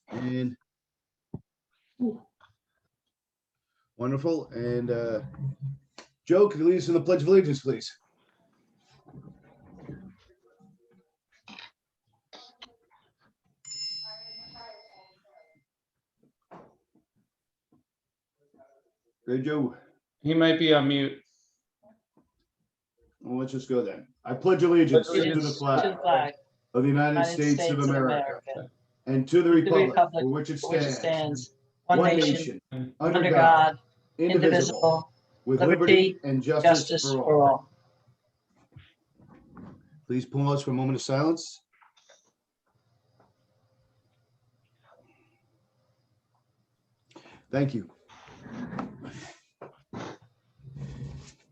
And wonderful. And Joe, could you lead us in the Pledge of Allegiance, please? Hey, Joe. He might be on mute. Well, let's just go then. I pledge allegiance to the To the flag flag of the United States of America and to the republic for which it stands, one nation, under God, indivisible, with liberty and justice for all. Please pause for a moment of silence. Thank you.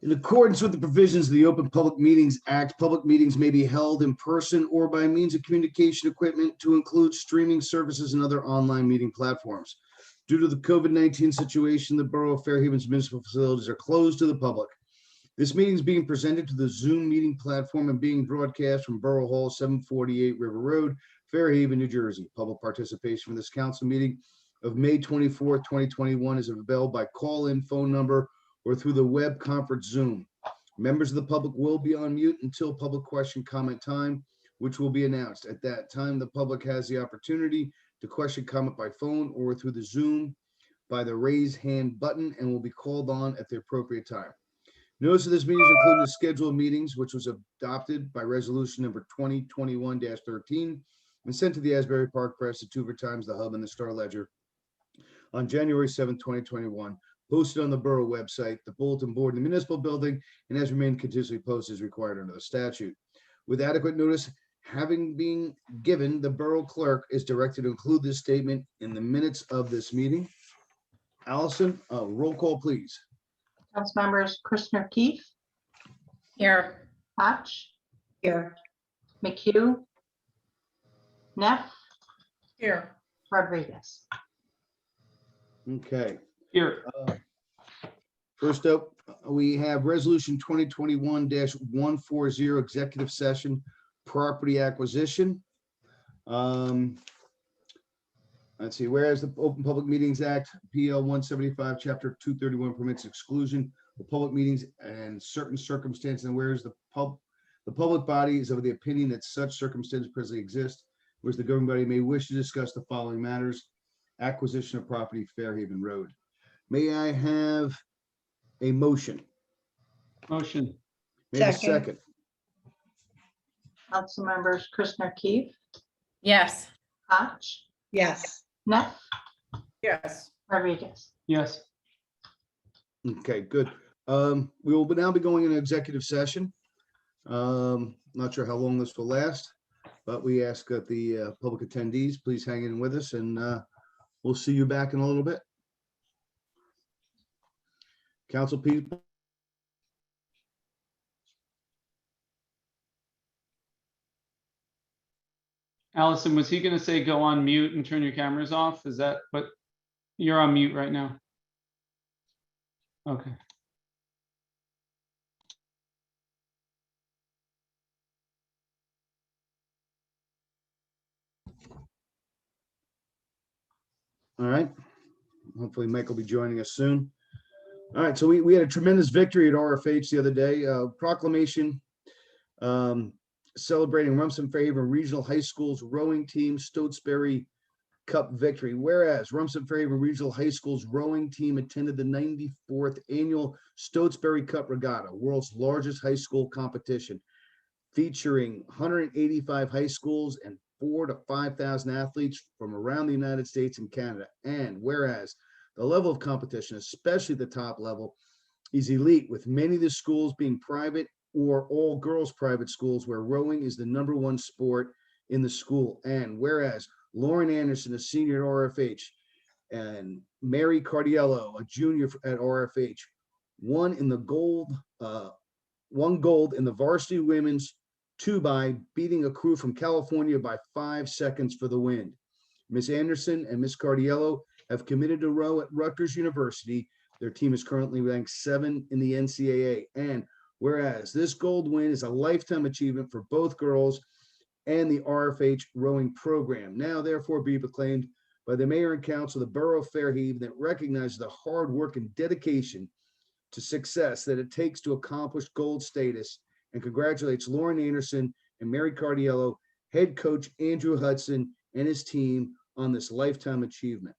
In accordance with the provisions of the Open Public Meetings Act, public meetings may be held in person or by means of communication equipment to include streaming services and other online meeting platforms. Due to the COVID-19 situation, the Borough of Fairhaven's municipal facilities are closed to the public. This meeting is being presented to the Zoom meeting platform and being broadcast from Borough Hall, 748 River Road, Fairhaven, New Jersey. Public participation for this council meeting of May 24th, 2021 is available by call-in phone number or through the web conference Zoom. Members of the public will be on mute until public question comment time, which will be announced. At that time, the public has the opportunity to question comment by phone or through the Zoom by the raise hand button and will be called on at the appropriate time. Notice of this meeting is included in the schedule of meetings, which was adopted by resolution number 2021-13 and sent to the Asbury Park Press, the Tuver Times, the Hub, and the Star Ledger on January 7, 2021. Posted on the Borough website, the bulletin board in the municipal building, and has remained continuously posted as required under the statute. With adequate notice having been given, the Borough Clerk is directed to include this statement in the minutes of this meeting. Allison, roll call, please. Council members Christner Keefe, Here. Hotch, Here. McHugh, Neff, Here. Rodriguez. Okay. Here. First up, we have resolution 2021-140 executive session property acquisition. Let's see, whereas the Open Public Meetings Act, PL 175, Chapter 231 permits exclusion of public meetings and certain circumstances, and whereas the public body is of the opinion that such circumstances presently exist, whereas the governing body may wish to discuss the following matters: acquisition of property, Fairhaven Road. May I have a motion? Motion. May I have a second? Council members Christner Keefe, Yes. Hotch, Yes. Neff, Yes. Rodriguez. Yes. Okay, good. We will now be going into executive session. Not sure how long this will last, but we ask that the public attendees please hang in with us, and we'll see you back in a little bit. Council people. Allison, was he going to say go on mute and turn your cameras off? Is that what you're on mute right now? Okay. All right. Hopefully Mike will be joining us soon. All right, so we had a tremendous victory at RFH the other day. Proclamation celebrating Rumson Fairhaven Regional High School's rowing team Stotesbury Cup victory. Whereas Rumson Fairhaven Regional High School's rowing team attended the 94th annual Stotesbury Cup Regatta, world's largest high school competition, featuring 185 high schools and 4,000 to 5,000 athletes from around the United States and Canada. And whereas the level of competition, especially the top level, is elite, with many of the schools being private or all girls private schools where rowing is the #1 sport in the school. And whereas Lauren Anderson, a senior at RFH, and Mary Cardiello, a junior at RFH, won gold in the varsity women's 2x, beating a crew from California by 5 seconds for the win. Miss Anderson and Miss Cardiello have committed to row at Rutgers University. Their team is currently ranked 7th in the NCAA. And whereas this gold win is a lifetime achievement for both girls and the RFH rowing program, now therefore be proclaimed by the mayor and council of the Borough of Fairhaven that recognizes the hard work and dedication to success that it takes to accomplish gold status, and congratulates Lauren Anderson and Mary Cardiello, head coach Andrew Hudson and his team on this lifetime achievement.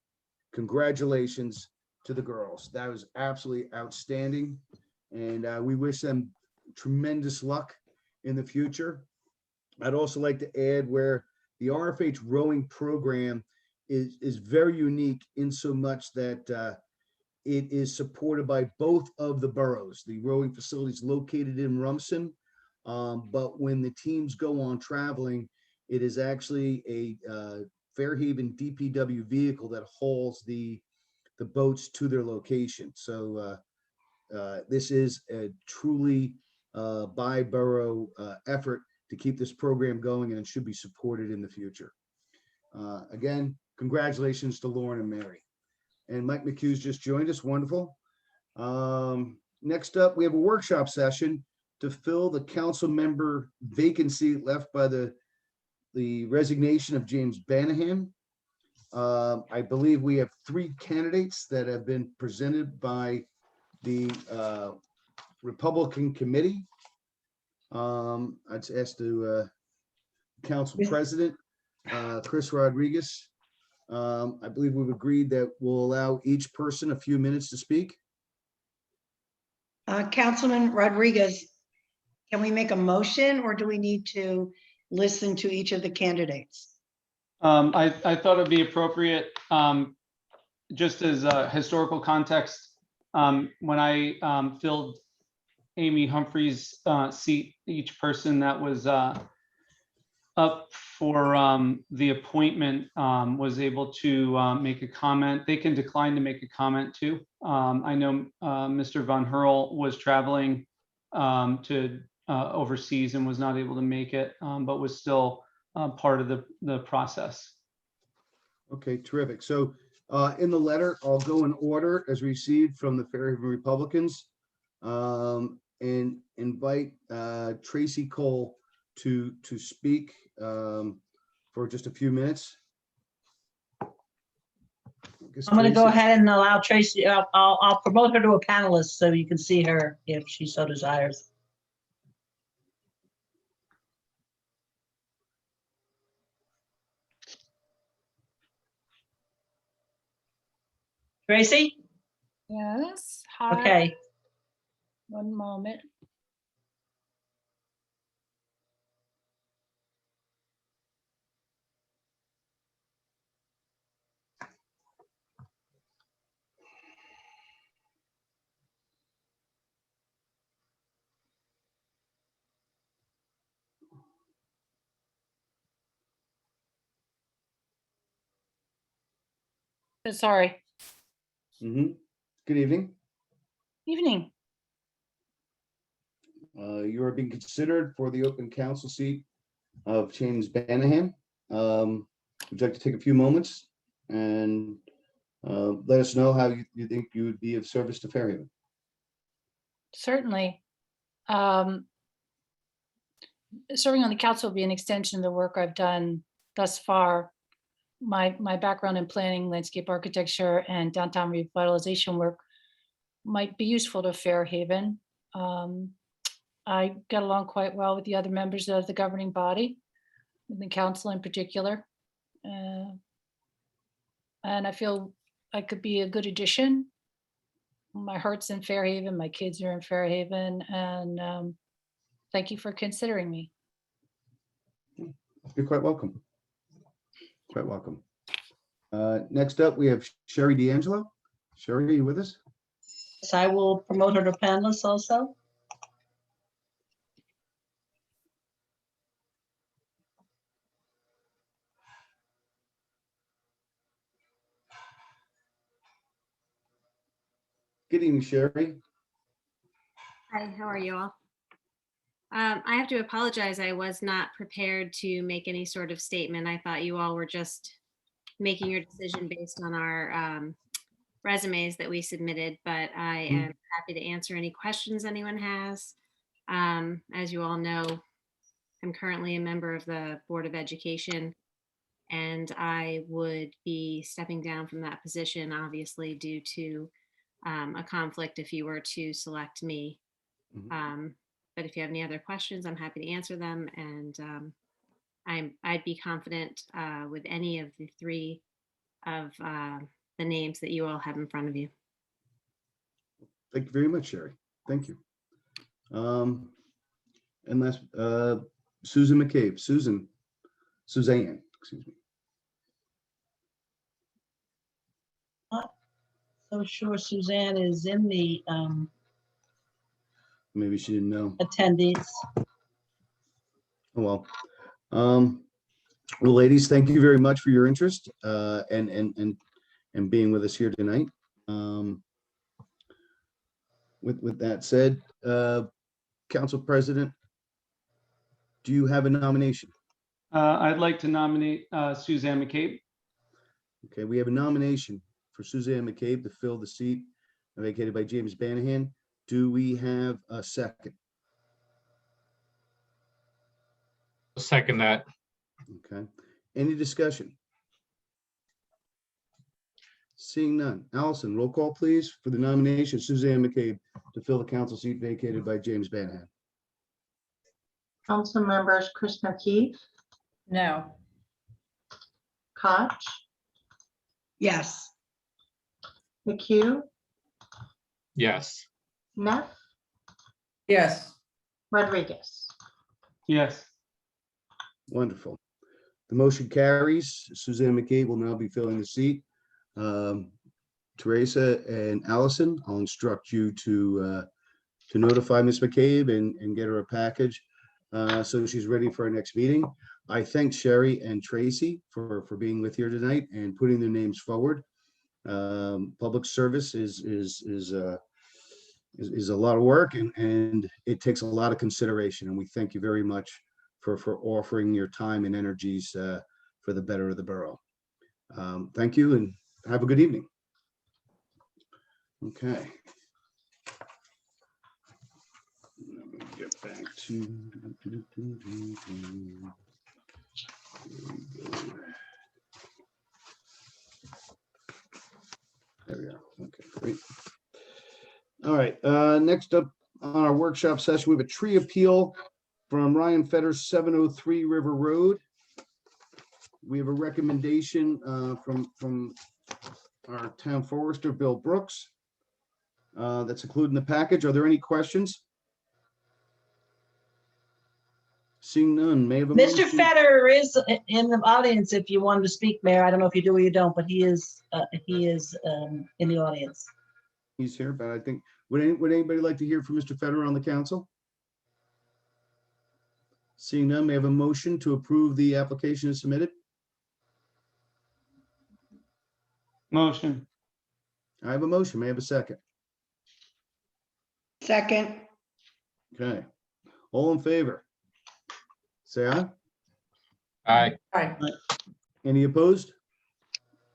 Congratulations to the girls. That was absolutely outstanding. And we wish them tremendous luck in the future. I'd also like to add where the RFH rowing program is very unique in so much that it is supported by both of the boroughs. The rowing facility is located in Rumson, but when the teams go on traveling, it is actually a Fairhaven DPW vehicle that hauls the boats to their location. So this is a truly by borough effort to keep this program going, and it should be supported in the future. Again, congratulations to Lauren and Mary. And Mike McHugh's just joined us. Wonderful. Next up, we have a workshop session to fill the council member vacancy left by the resignation of James Banahan. I believe we have 3 candidates that have been presented by the Republican committee. I'd ask the council president, Chris Rodriguez. I believe we've agreed that we'll allow each person a few minutes to speak. Councilman Rodriguez, can we make a motion or do we need to listen to each of the candidates? I thought it'd be appropriate, just as a historical context, when I filled Amy Humphrey's seat, each person that was up for the appointment was able to make a comment. They can decline to make a comment too. I know Mr. Von Hurl was traveling to overseas and was not able to make it, but was still part of the process. Okay, terrific. So in the letter, I'll go in order as received from the Fairhaven Republicans, and invite Tracy Cole to speak for just a few minutes. I'm going to go ahead and allow Tracy, I'll promote her to a panelist so you can see her if she so desires. Tracy? Yes, hi, Okay. one moment. Sorry, Good evening. evening. You are being considered for the open council seat of James Banahan. Would you like to take a few moments and let us know how you think you would be of service to Fairhaven? Certainly. Serving on the council will be an extension of the work I've done thus far. My background in planning, landscape architecture, and downtown revitalization work might be useful to Fairhaven. I get along quite well with the other members of the governing body, and the council in particular. And I feel I could be a good addition. My heart's in Fairhaven, my kids are in Fairhaven, and thank you for considering me. You're quite welcome. Quite welcome. Next up, we have Sherry D'Angelo. Sherry, are you with us? Yes, I will promote her to panelist also. Good evening, Sherry. Hi, how are you all? I have to apologize. I was not prepared to make any sort of statement. I thought you all were just making your decision based on our resumes that we submitted, but I am happy to answer any questions anyone has. As you all know, I'm currently a member of the Board of Education And I would be stepping down from that position, obviously due to a conflict if you were to select me. Mhm. But if you have any other questions, I'm happy to answer them. And I'd be confident with any of the three of the names that you all have in front of you. Thank you very much, Sherry. Thank you. And last, Susan McCabe, Suzanne, excuse me. So sure Suzanne is in the Maybe she didn't know. attendees. Oh, well. Well, ladies, thank you very much for your interest and being with us here tonight. With that said, Council President, do you have a nomination? I'd like to nominate Suzanne McCabe. Okay, we have a nomination for Suzanne McCabe to fill the seat vacated by James Banahan. Do we have a second? I'll second that. Okay, any discussion? Seeing none. Allison, roll call, please, for the nomination of Suzanne McCabe to fill the council seat vacated by James Banahan. Council members Krishna Keefe, No. Koch, Yes. McHugh, Yes. Neff, Yes. Rodriguez. Yes. Wonderful. The motion carries. Suzanne McCabe will now be filling the seat. Teresa and Allison, I'll instruct you to notify Ms. McCabe and get her a package so she's ready for our next meeting. I thank Sherry and Tracy for being with here tonight and putting their names forward. Public service is a lot of work and it takes a lot of consideration, and we thank you very much for offering your time and energies for the better of the borough. Thank you and have a good evening. Okay. Let me get back to. Here we go. There we go. Okay, great. All right, next up on our workshop session, we have a tree appeal from Ryan Fetters, 703 River Road. We have a recommendation from our town forester, Bill Brooks. That's included in the package. Are there any questions? Seeing none, may I have a Mr. motion? Fetter is in the audience if you wanted to speak, Mayor. I don't know if you do or you don't, but he is in the audience. He's here, but I think, would anybody like to hear from Mr. Fetter on the council? Seeing none, may I have a motion to approve the application as submitted? Motion. I have a motion. May I have a second? Second. Okay. All in favor? Say aye. Aye. Aye. Any opposed?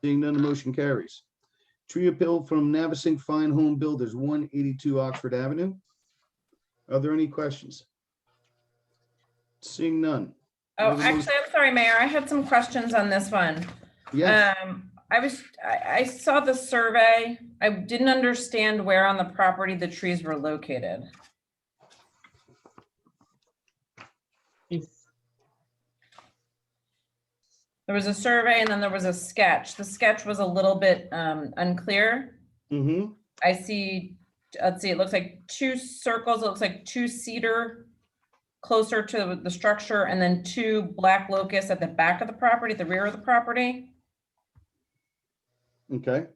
Seeing none, the motion carries. Tree appeal from Navasink Fine Home Builders, 182 Oxford Avenue. Are there any questions? Seeing none. Oh, Have a motion- actually, I'm sorry, Mayor. I had some questions on this one. Yes, I saw the survey. I didn't understand where on the property the trees were located. There was a survey and then there was a sketch. The sketch was a little bit unclear. mm-hmm, I see, let's see, it looks like two circles. It looks like two cedar closer to the structure and then two black locusts at the back of the property, at the rear of the property. okay.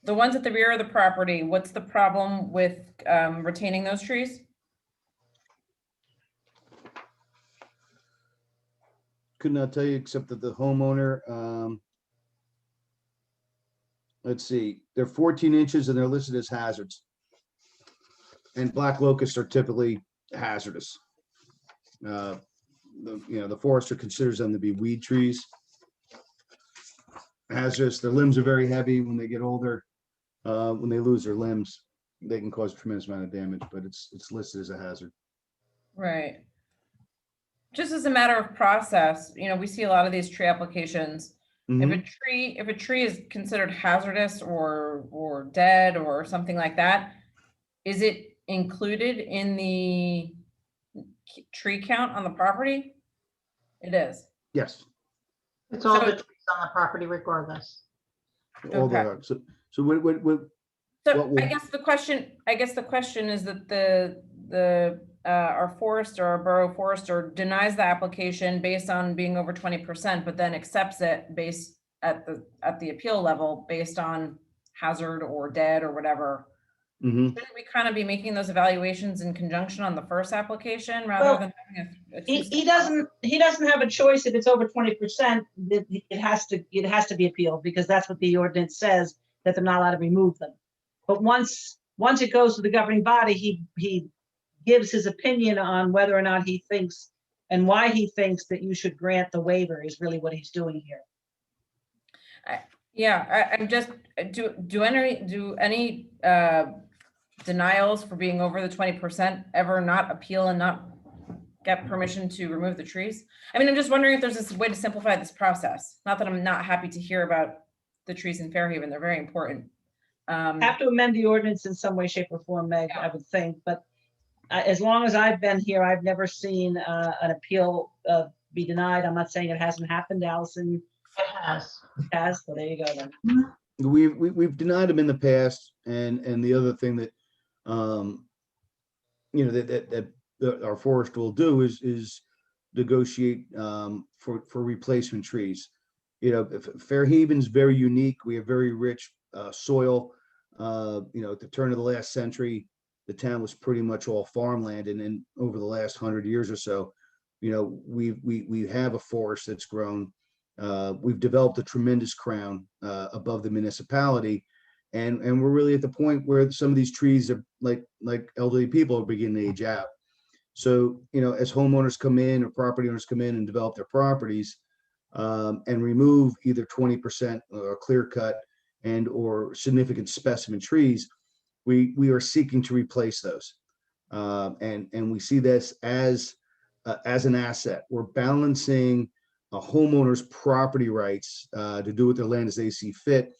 The ones at the rear of the property, what's the problem with retaining those trees? Could not tell you except that the homeowner, let's see, they're 14 inches and they're listed as hazards. And black locusts are typically hazardous. The forester considers them to be weed trees. Hazardous, their limbs are very heavy when they get older. When they lose their limbs, they can cause a tremendous amount of damage, but it's listed as a hazard. Right. just as a matter of process, we see a lot of these tree applications. Mhm. If a tree is considered hazardous or dead or something like that, is it included in the tree count on the property? It is. Yes, It's all So- the trees on the property regardless. all the, Okay. so what, So What will- I guess the question is that our forester, our borough forester denies the application based on being over 20%, but then accepts it based at the appeal level based on hazard or dead or whatever. Mhm. Shouldn't we kind of be making those evaluations in conjunction on the first application rather Well, than having a He two-step he doesn't have a choice if it's over 20%, it has to be appealed because that's what the ordinance says, that they're not allowed to remove them. But once it goes to the governing body, he gives his opinion on whether or not he thinks and why he thinks that you should grant the waiver is really what he's doing here. Yeah, I'm just, do any denials for being over the 20% ever not appeal and not get permission to remove the trees? I mean, I'm just wondering if there's this way to simplify this process. Not that I'm not happy to hear about the trees in Fairhaven, they're very important. Have to amend the ordinance in some way, shape or form, Meg, I would think, but as long as I've been here, I've never seen an appeal be denied. I'm not saying it hasn't happened, Allison It has. has, so there you go then. We've denied them in the past, and the other thing that, that our forester will do is negotiate for replacement trees. Fairhaven's very unique. We have very rich soil. At the turn of the last century, the town was pretty much all farmland, and then over the last 100 years or so, we have a forest that's grown. We've developed a tremendous crown above the municipality, and we're really at the point where some of these trees are like elderly people are beginning to age out. So, as homeowners come in or property owners come in and develop their properties and remove either 20% or clear cut and or significant specimen trees, we are seeking to replace those. And we see this as an asset. We're balancing a homeowner's property rights to do with their land as they see fit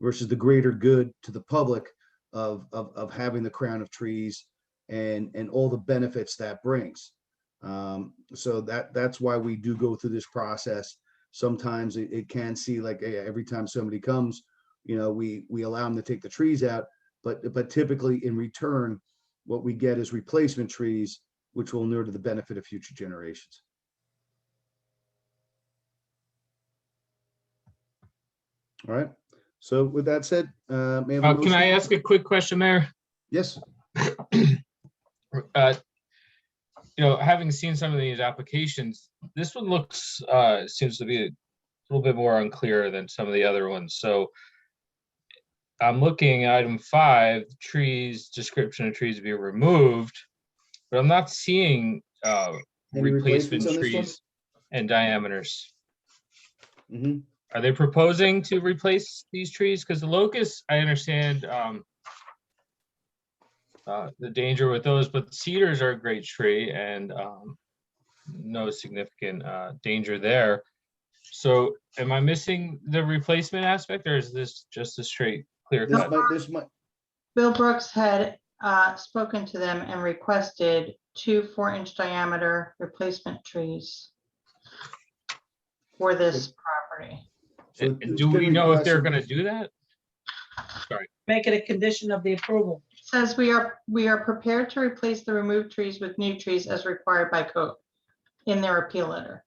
versus the greater good to the public of having the crown of trees and all the benefits that brings. So that's why we do go through this process. Sometimes it can see like, hey, every time somebody comes, we allow them to take the trees out, but typically in return, what we get is replacement trees, which will inure to the benefit of future generations. All right. So with that said, may I have a Can I motion? ask a quick question, Mayor? Yes. Having seen some of these applications, this one looks, seems to be a little bit more unclear than some of the other ones. So I'm looking at item 5, trees, description of trees to be removed, but I'm not seeing Any replacements replacement on this one? trees and diameters. Mhm. Are they proposing to replace these trees? Because the locust, I understand the danger with those, but cedars are a great tree and no significant danger there. So am I missing the replacement aspect, or is this just a straight clear cut? This might, Bill Brooks had spoken to them and requested 2 4-inch diameter replacement trees for this property. so And it's do we been know if they're requested- gonna do that? Sorry. Make it a condition of the approval. Says we are prepared to replace the removed trees with new trees as required by code in their appeal letter.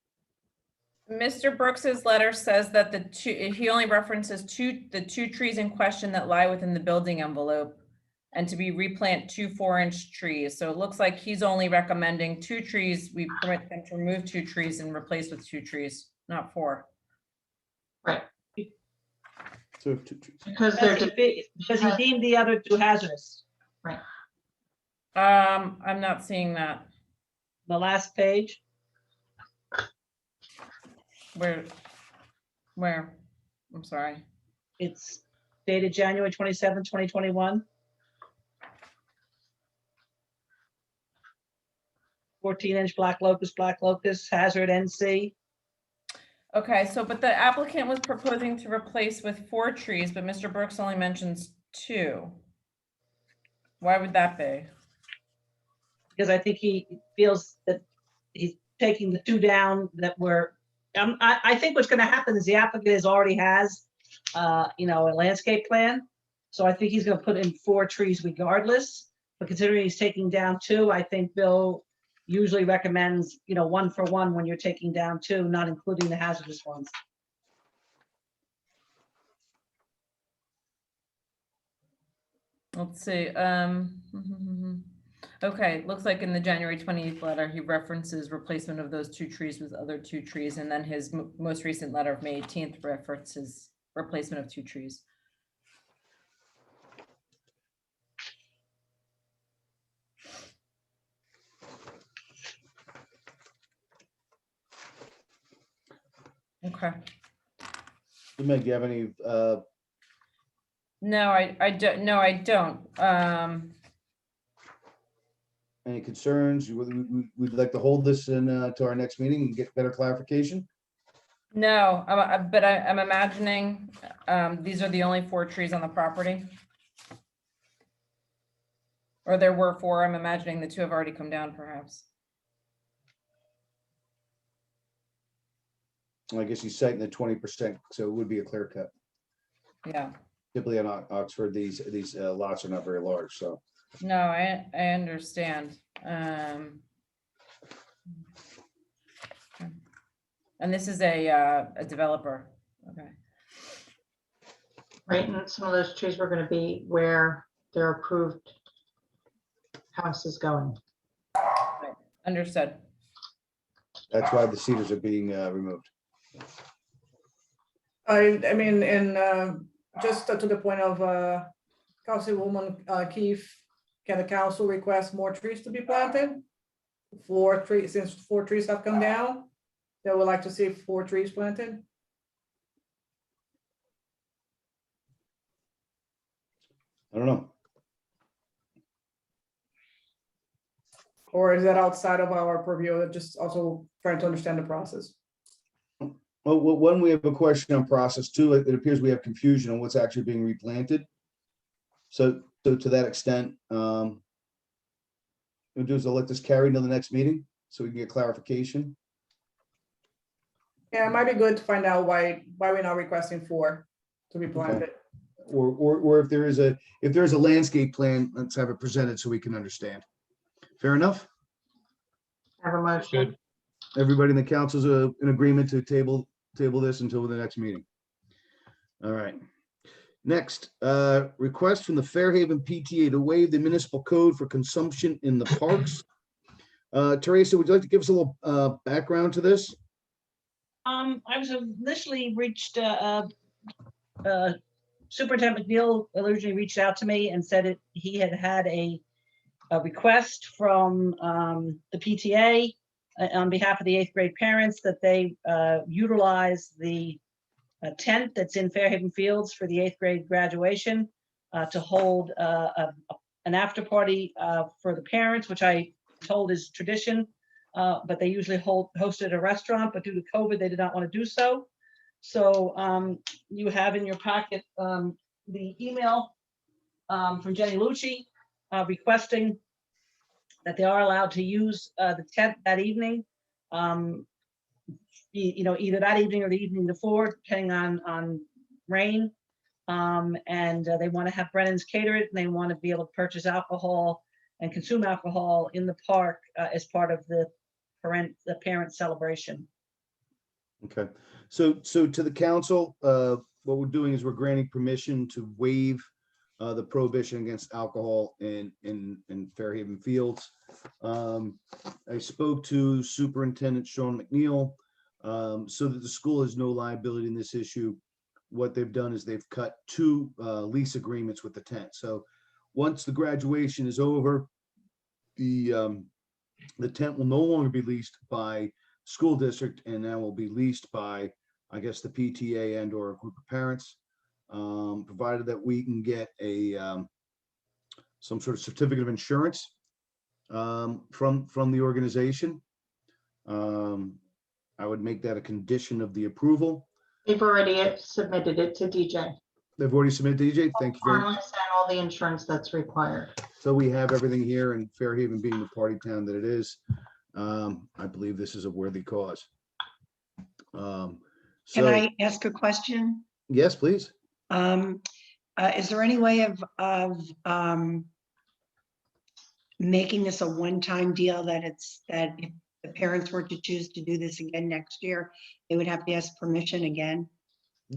Mr. Brooks's letter says that he only references the two trees in question that lie within the building envelope and to be replant 2 4-inch trees. So it looks like he's only recommending 2 trees. We permit them to remove 2 trees and replace with 2 trees, not 4. Right, So two trees. because they're, Because he deemed the other 2 hazardous. I'm not seeing that. The last page, Where? I'm sorry. it's dated January 27, 2021. 14-inch black locust, hazard NC. Okay, so, but the applicant was proposing to replace with 4 trees, but Mr. Brooks only mentions 2. Why would that be? Because I think he feels that he's taking the 2 down that were, I think what's gonna happen is the applicant already has, a landscape plan. So I think he's gonna put in 4 trees regardless, but considering he's taking down 2, I think Bill usually recommends, 1 for 1 when you're taking down 2, not including the hazardous ones. Let's see, okay, looks like in the January 28th letter, he references replacement of those 2 trees with other 2 trees, and then his most recent letter of May 18th references replacement of 2 trees. Okay. Meg, do you have any, No, I don't, no, I don't. any concerns? We'd like to hold this in, to our next meeting and get better clarification? No, but I'm imagining, these are the only 4 trees on the property. Or there were 4, I'm imagining the 2 have already come down perhaps. I guess he's citing the 20%, so it would be a clear cut. Yeah, Typically in Oxford, these lots are not very large, so. no, I understand. And this is a developer, okay. Right, and some of those trees were gonna be where their approved house is going. Understood. That's why the cedars are being removed. I mean, and just to the point of Councilwoman Keefe, can the council request more trees to be planted? 4 trees, since 4 trees have come down, they would like to see 4 trees planted. I don't know. Or is that outside of our purview? Just also trying to understand the process. Well, one, we have a question on process. 2, it appears we have confusion on what's actually being replanted. So to that extent, what we'll do is I'll let this carry into the next meeting so we can get clarification. Yeah, it might be good to find out why we're not requesting 4 to be planted. Or if there is a landscape plan, let's have it presented so we can understand. Fair enough? Have a motion. Good. Everybody in the council's in agreement to table this until the next meeting. All right. Next, request from the Fairhaven PTA to waive the municipal code for consumption in the parks. Teresa, would you like to give us a little background to this? I was initially reached, Superintendent McNeil originally reached out to me and said he had a request from the PTA on behalf of the 8th grade parents that they utilize the tent that's in Fairhaven Fields for the 8th grade graduation to hold an after party for the parents, which I told is tradition, but they usually host at a restaurant, but due to COVID, they did not want to do so. So you have in your packet the email from Jenny Lucci requesting that they are allowed to use the tent that evening. Either that evening or the evening before, depending on rain. And they want to have Brennan's cater it, and they want to be able to purchase alcohol and consume alcohol in the park as part of the parent celebration. Okay, so to the council, what we're doing is we're granting permission to waive the prohibition against alcohol in Fairhaven Fields. I spoke to Superintendent Sean McNeil, so that the school has no liability in this issue. What they've done is they've cut 2 lease agreements with the tent. So once the graduation is over, the tent will no longer be leased by school district, and now will be leased by, I guess, the PTA and or a group of parents, provided that we can get a some sort of certificate of insurance from the organization. I would make that a condition of the approval. They've already submitted it to DJ. They've already submitted to DJ. Thank you very much. Harmless and all the insurance that's required. So we have everything here, and Fairhaven being the party town that it is, I believe this is a worthy cause. Can So, I ask a question? yes, please. Is there any way of making this a one-time deal that if the parents were to choose to do this again next year, they would have to ask permission again?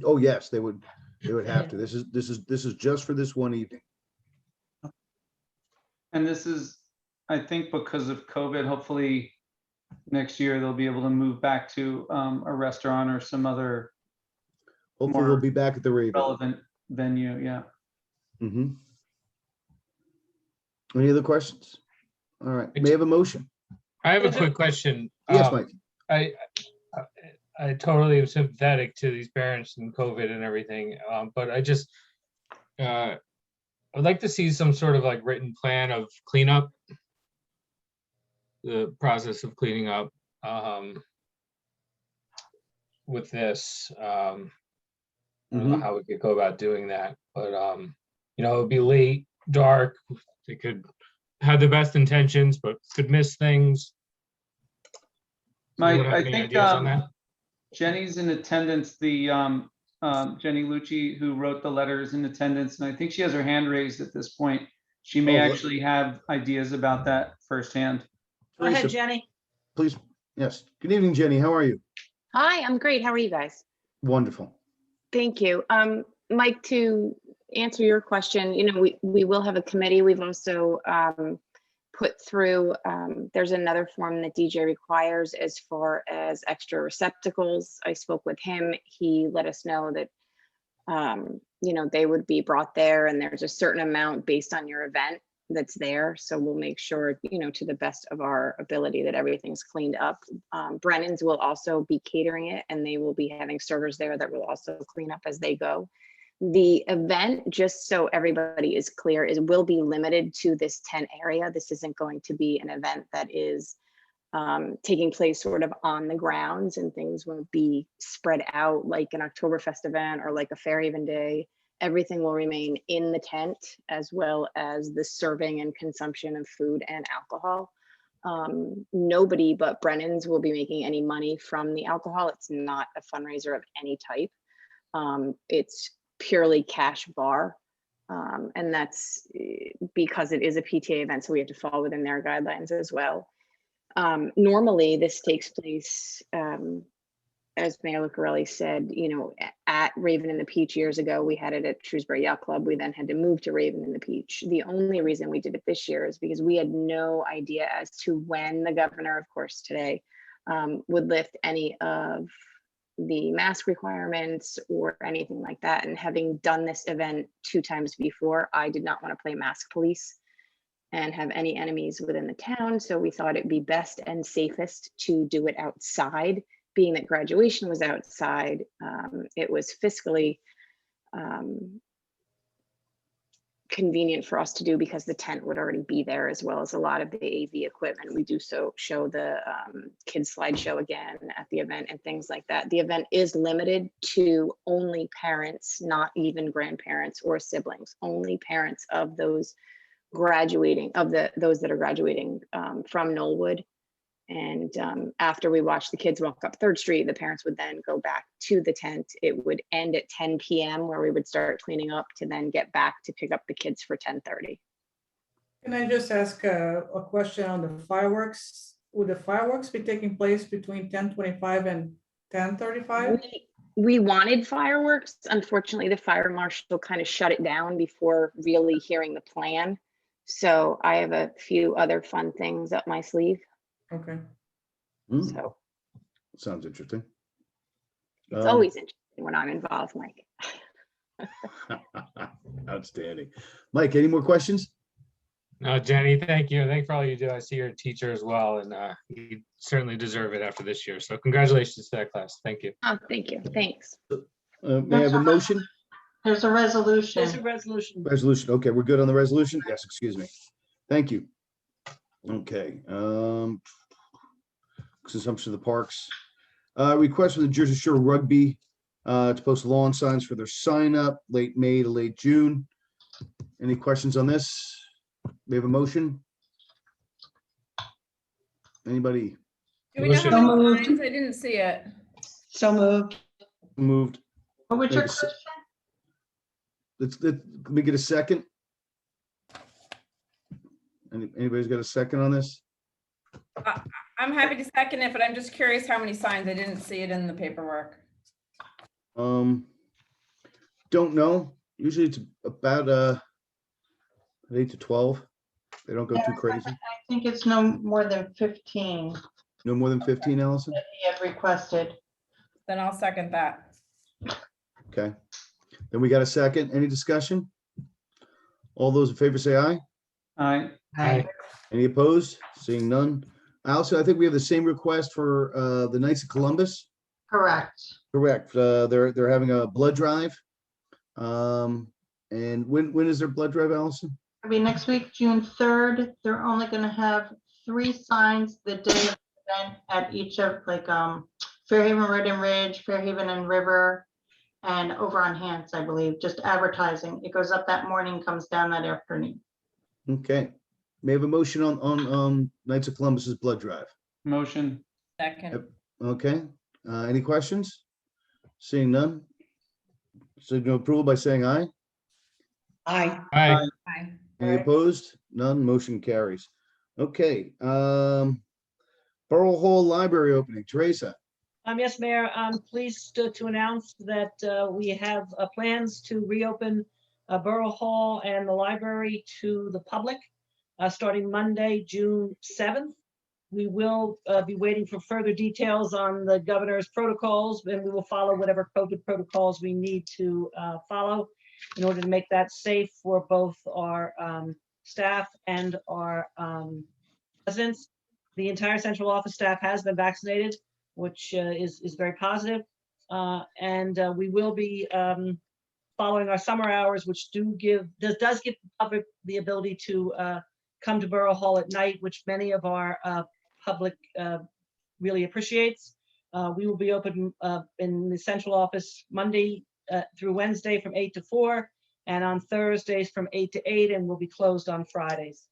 Oh, yes, they would have to. This is just for this one evening. And this is, I think because of COVID, hopefully next year they'll be able to move back to a restaurant or some other Hopefully we'll be back at the Raven. relevant venue, yeah. Mhm. Any other questions? All right, may I have a motion? I have a quick question. Yes, Mike. I totally am sympathetic to these parents and COVID and everything, but I just, I would like to see some sort of like written plan of cleanup. The process of cleaning up with this. I don't know how we could go about doing that, but it'd be late, dark. They could have the best intentions, but could miss things. Mike, Anyone have I any think ideas on that? Jenny's in attendance, the Jenny Lucci, who wrote the letter, is in attendance, and I think she has her hand raised at this point. She may actually have ideas about that firsthand. Go ahead, Teresa, Jenny. please. Yes. Good evening, Jenny. How are you? Hi, I'm great. How are you guys? Wonderful. Thank you. Mike, to answer your question, we will have a committee. We've also put through, there's another form that DJ requires as far as extra receptacles. I spoke with him. He let us know that, they would be brought there, and there's a certain amount based on your event that's there. So we'll make sure, to the best of our ability, that everything's cleaned up. Brennan's will also be catering it, and they will be having servers there that will also clean up as they go. The event, just so everybody is clear, will be limited to this tent area. This isn't going to be an event that is taking place sort of on the grounds, and things won't be spread out like an Oktoberfest event or like a Fairhaven Day. Everything will remain in the tent, as well as the serving and consumption of food and alcohol. Nobody but Brennan's will be making any money from the alcohol. It's not a fundraiser of any type. It's purely cash bar. And that's because it is a PTA event, so we have to fall within their guidelines as well. Normally this takes place, as Mayor Lucarelli said, at Raven and the Peach years ago. We had it at Shrewsbury Yacht Club. We then had to move to Raven and the Peach. The only reason we did it this year is because we had no idea as to when the governor, of course today, would lift any of the mask requirements or anything like that. And having done this event 2 times before, I did not want to play mask police and have any enemies within the town. So we thought it'd be best and safest to do it outside. Being that graduation was outside, it was fiscally convenient for us to do because the tent would already be there, as well as a lot of the AV equipment. We do show the kids slideshow again at the event and things like that. The event is limited to only parents, not even grandparents or siblings, only parents of those graduating, those that are graduating from Knollwood. And after we watched the kids walk up 3rd Street, the parents would then go back to the tent. It would end at 10 p.m. where we would start cleaning up to then get back to pick up the kids for 10:30. Can I just ask a question on the fireworks? Would the fireworks be taking place between 10:25 and 10:35? We wanted fireworks. Unfortunately, the fire marshal kind of shut it down before really hearing the plan. So I have a few other fun things up my sleeve. Okay. So Sounds interesting. it's always interesting when I'm involved, Mike. Outstanding. Mike, any more questions? No, Jenny, thank you. Thanks for all you do. I see you're a teacher as well, and you certainly deserve it after this year. So congratulations to that class. Thank you. Oh, thank you. Thanks. May I have a motion? There's a resolution. There's a resolution. Resolution. Okay, we're good on the resolution? Yes, excuse me. Thank you. Okay, consumption of the parks. Request from the Jersey Shore Rugby to post lawn signs for their sign up late May to late June. Any questions on this? We have a motion? Anybody Do we know how Motion. many So moved. signs? I didn't see it. So moved. moved? What was your Thanks. question? Let me get a second. Anybody's got a second on this? I'm happy to second it, but I'm just curious how many signs. I didn't see it in the paperwork. Don't know. Usually it's about 8 to 12. They don't go too crazy. I think it's no more than 15 No more than 15, Allison? that he had requested. Then I'll second that. Okay. Then we got a second. Any discussion? All those in favor say aye. Aye. Aye. Any opposed? Seeing none. Also, I think we have the same request for the Knights of Columbus. Correct. Correct. They're having a blood drive. And when is their blood drive, Allison? I mean, next week, June 3rd, they're only gonna have 3 signs the day of the event at each of like Fairhaven Road and Ridge, Fairhaven and River, and over on Hants, I believe, just advertising. It goes up that morning, comes down that afternoon. Okay. May I have a motion on Knights of Columbus's blood drive? Motion. Second. Okay. Any questions? Seeing none. Signal approval by saying aye. Aye. Aye. Aye. Any opposed? None. Motion carries. Okay. Borough Hall Library opening. Teresa. Yes, Mayor, I'm pleased to announce that we have plans to reopen Borough Hall and the library to the public starting Monday, June 7th. We will be waiting for further details on the governor's protocols, and we will follow whatever COVID protocols we need to follow in order to make that safe for both our staff and our residents. The entire central office staff has been vaccinated, which is very positive. And we will be following our summer hours, which does give the public the ability to come to Borough Hall at night, which many of our public really appreciates. We will be open in the central office Monday through Wednesday from 8 to 4, and on Thursdays from 8 to 8, and we'll be closed on Fridays.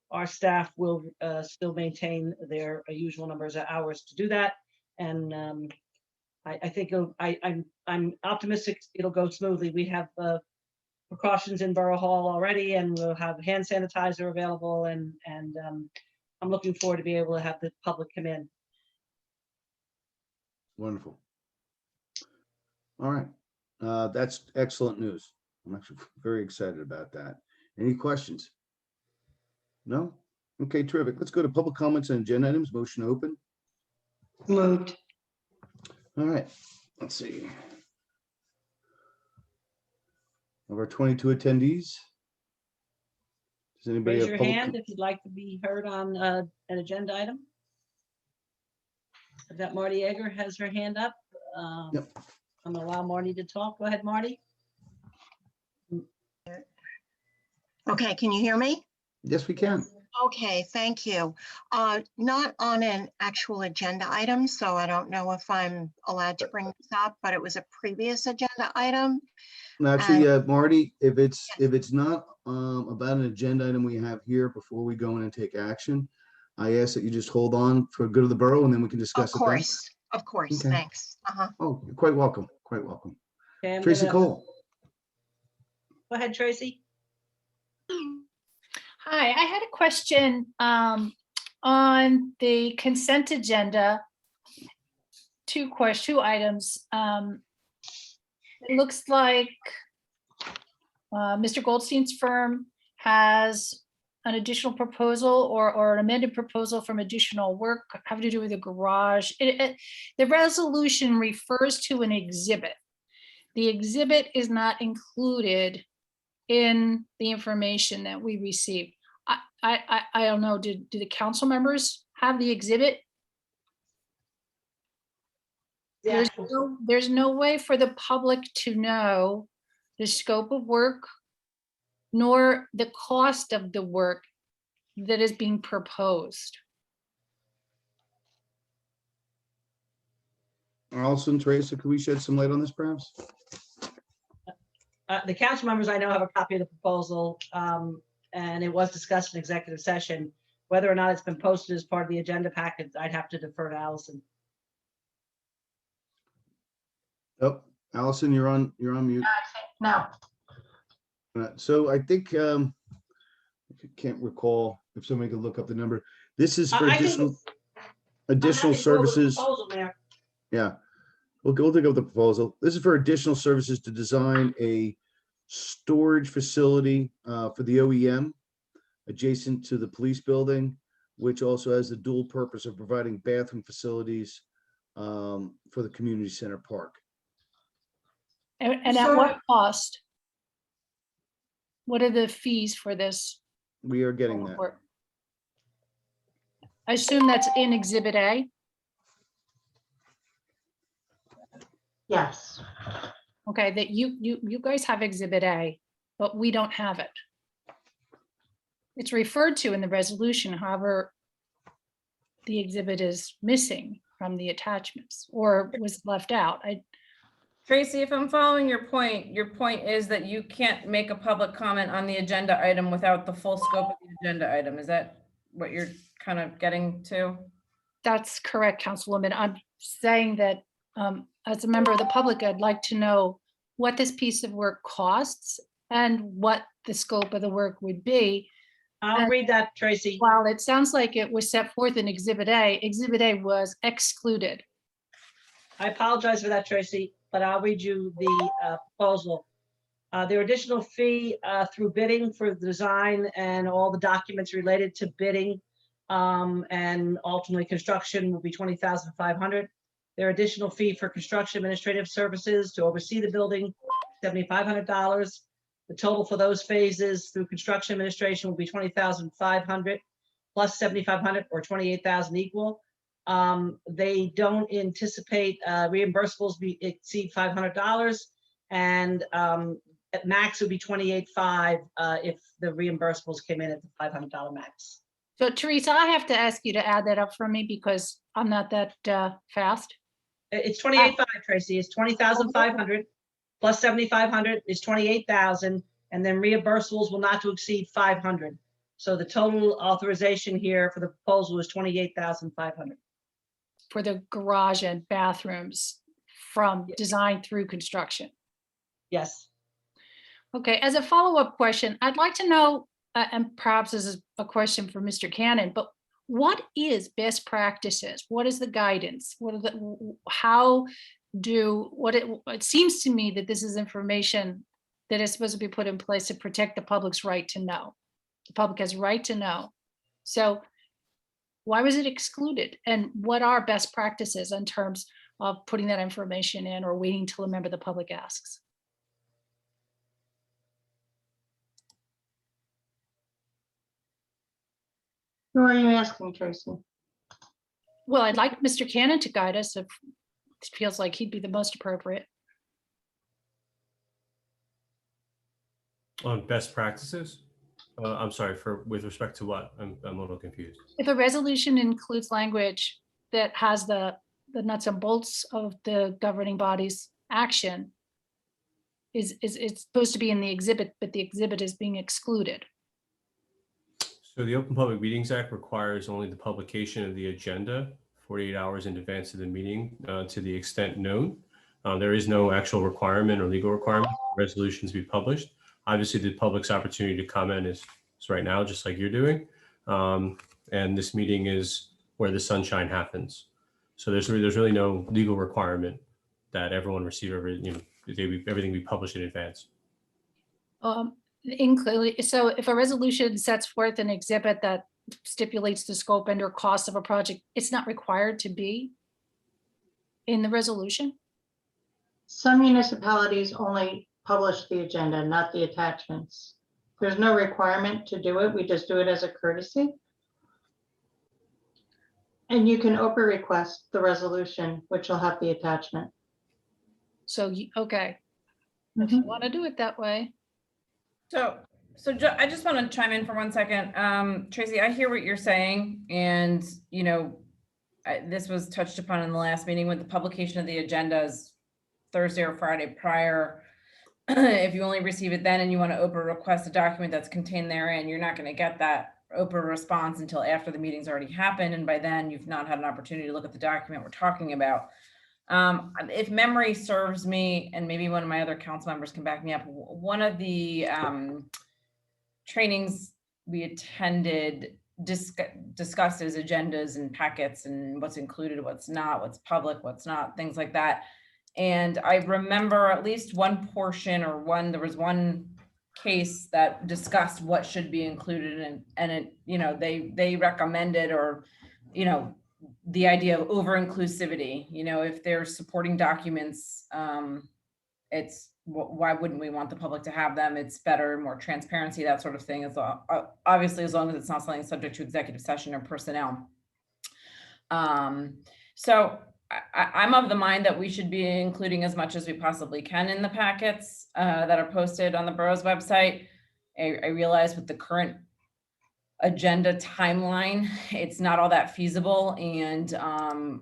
Our staff will still maintain their usual numbers of hours to do that, and I think I'm optimistic it'll go smoothly. We have precautions in Borough Hall already, and we'll have hand sanitizer available, and I'm looking forward to be able to have the public come in. Wonderful. All right. That's excellent news. I'm actually very excited about that. Any questions? No? Okay, terrific. Let's go to public comments on agenda items. Motion open. Moved. All right, let's see. Of our 22 attendees. Does anybody Raise have your public? hand if you'd like to be heard on an agenda item. I've got Marty Egger has her hand up. Yep. I'm gonna allow Marty to talk. Go ahead, Marty. Okay, can you hear me? Yes, we can. Okay, thank you. Not on an actual agenda item, so I don't know if I'm allowed to bring this up, but it was a previous agenda item. And actually, Marty, if it's not about an agenda item we have here before we go in and take action, I ask that you just hold on for good of the borough, and then we can discuss it then. Of course, Okay. thanks. Oh, you're quite welcome, quite welcome. Okay, I'm Tracy gonna- Cole. Go ahead, Tracy. Hi, I had a question on the consent agenda. Two items. It looks like Mr. Goldstein's firm has an additional proposal or an amended proposal from additional work having to do with the garage. The resolution refers to an exhibit. The exhibit is not included in the information that we received. I don't know, do the council members have the exhibit? There's no way for the public to know the scope of work nor the cost of the work that is being proposed? Allison, Teresa, could we shed some light on this perhaps? The council members I know have a copy of the proposal, and it was discussed in executive session. Whether or not it's been posted as part of the agenda packet, I'd have to defer to Allison. Oh, Allison, you're on mute. No, So I think, I can't recall if somebody could look up the number. This is for I think additional I'm happy to go with the services. proposal, Mayor. Yeah, we'll take up the proposal. This is for additional services to design a storage facility for the OEM adjacent to the police building, which also has the dual purpose of providing bathroom facilities for the community center park. And at what cost? What are the fees for this? We are getting that. work? I assume that's in Exhibit A. yes. Okay, that you guys have Exhibit A, but we don't have it. It's referred to in the resolution, however, the exhibit is missing from the attachments or was left out. Tracy, if I'm following your point is that you can't make a public comment on the agenda item without the full scope of the agenda item. Is that what you're kind of getting to? That's correct, Councilwoman. I'm saying that as a member of the public, I'd like to know what this piece of work costs and what the scope of the work would be. I'll read that, Tracy. While it sounds like it was set forth in Exhibit A was excluded. I apologize for that, Tracy, but I'll read you the proposal. Their additional fee through bidding for the design and all the documents related to bidding and ultimately construction will be $20,500. Their additional fee for construction administrative services to oversee the building, $7,500. The total for those phases through construction administration will be $20,500 plus $7,500 or $28,000 equal. They don't anticipate reimbursables exceed $500, and at max would be $28,500 if the reimbursables came in at the $500 max. So Teresa, I have to ask you to add that up for me because I'm not that fast. It's $28,500, Tracy. It's $20,500 plus $7,500 is $28,000, and then reimbursables will not to exceed $500. So the total authorization here for the proposal is $28,500. For the garage and bathrooms from design through construction. Yes. Okay, as a follow-up question, I'd like to know, and perhaps this is a question for Mr. Cannon, but what is best practices? What is the guidance? What are it seems to me that this is information that is supposed to be put in place to protect the public's right to know. The public has right to know. So why was it excluded? And what are best practices in terms of putting that information in or waiting till a member of the public asks? Who are you asking, Tracy? Well, I'd like Mr. Cannon to guide us if it feels like he'd be the most appropriate. On best practices? I'm sorry, with respect to what? I'm a little confused. If a resolution includes language that has the nuts and bolts of the governing body's action, it's supposed to be in the exhibit, but the exhibit is being excluded. So the Open Public Meetings Act requires only the publication of the agenda 48 hours in advance of the meeting to the extent known. There is no actual requirement or legal requirement for resolutions be published. Obviously, the public's opportunity to comment is right now, just like you're doing. And this meeting is where the sunshine happens. So there's really no legal requirement that everyone receive everything be published in advance. So if a resolution sets forth an exhibit that stipulates the scope and or cost of a project, it's not required to be in the resolution? Some municipalities only publish the agenda, not the attachments. There's no requirement to do it. We just do it as a courtesy. And you can open request the resolution, which will have the attachment. So, okay, if you want to do it that way. So So I just want to chime in for 1 second. Tracy, I hear what you're saying, and this was touched upon in the last meeting with the publication of the agendas Thursday or Friday prior. If you only receive it then and you want to open request a document that's contained therein, you're not going to get that open response until after the meeting's already happened, and by then you've not had an opportunity to look at the document we're talking about. If memory serves me, and maybe one of my other council members can back me up, one of the trainings we attended discussed as agendas and packets and what's included, what's not, what's public, what's not, things like that. And I remember at least one portion there was one case that discussed what should be included, and it, they recommended, or, the idea of over inclusivity, if there's supporting documents, it's, why wouldn't we want the public to have them? It's better, more transparency, that sort of thing, as obviously, as long as it's not something subject to executive session or personnel. So I'm of the mind that we should be including as much as we possibly can in the packets that are posted on the borough's website. I realize with the current agenda timeline, it's not all that feasible, and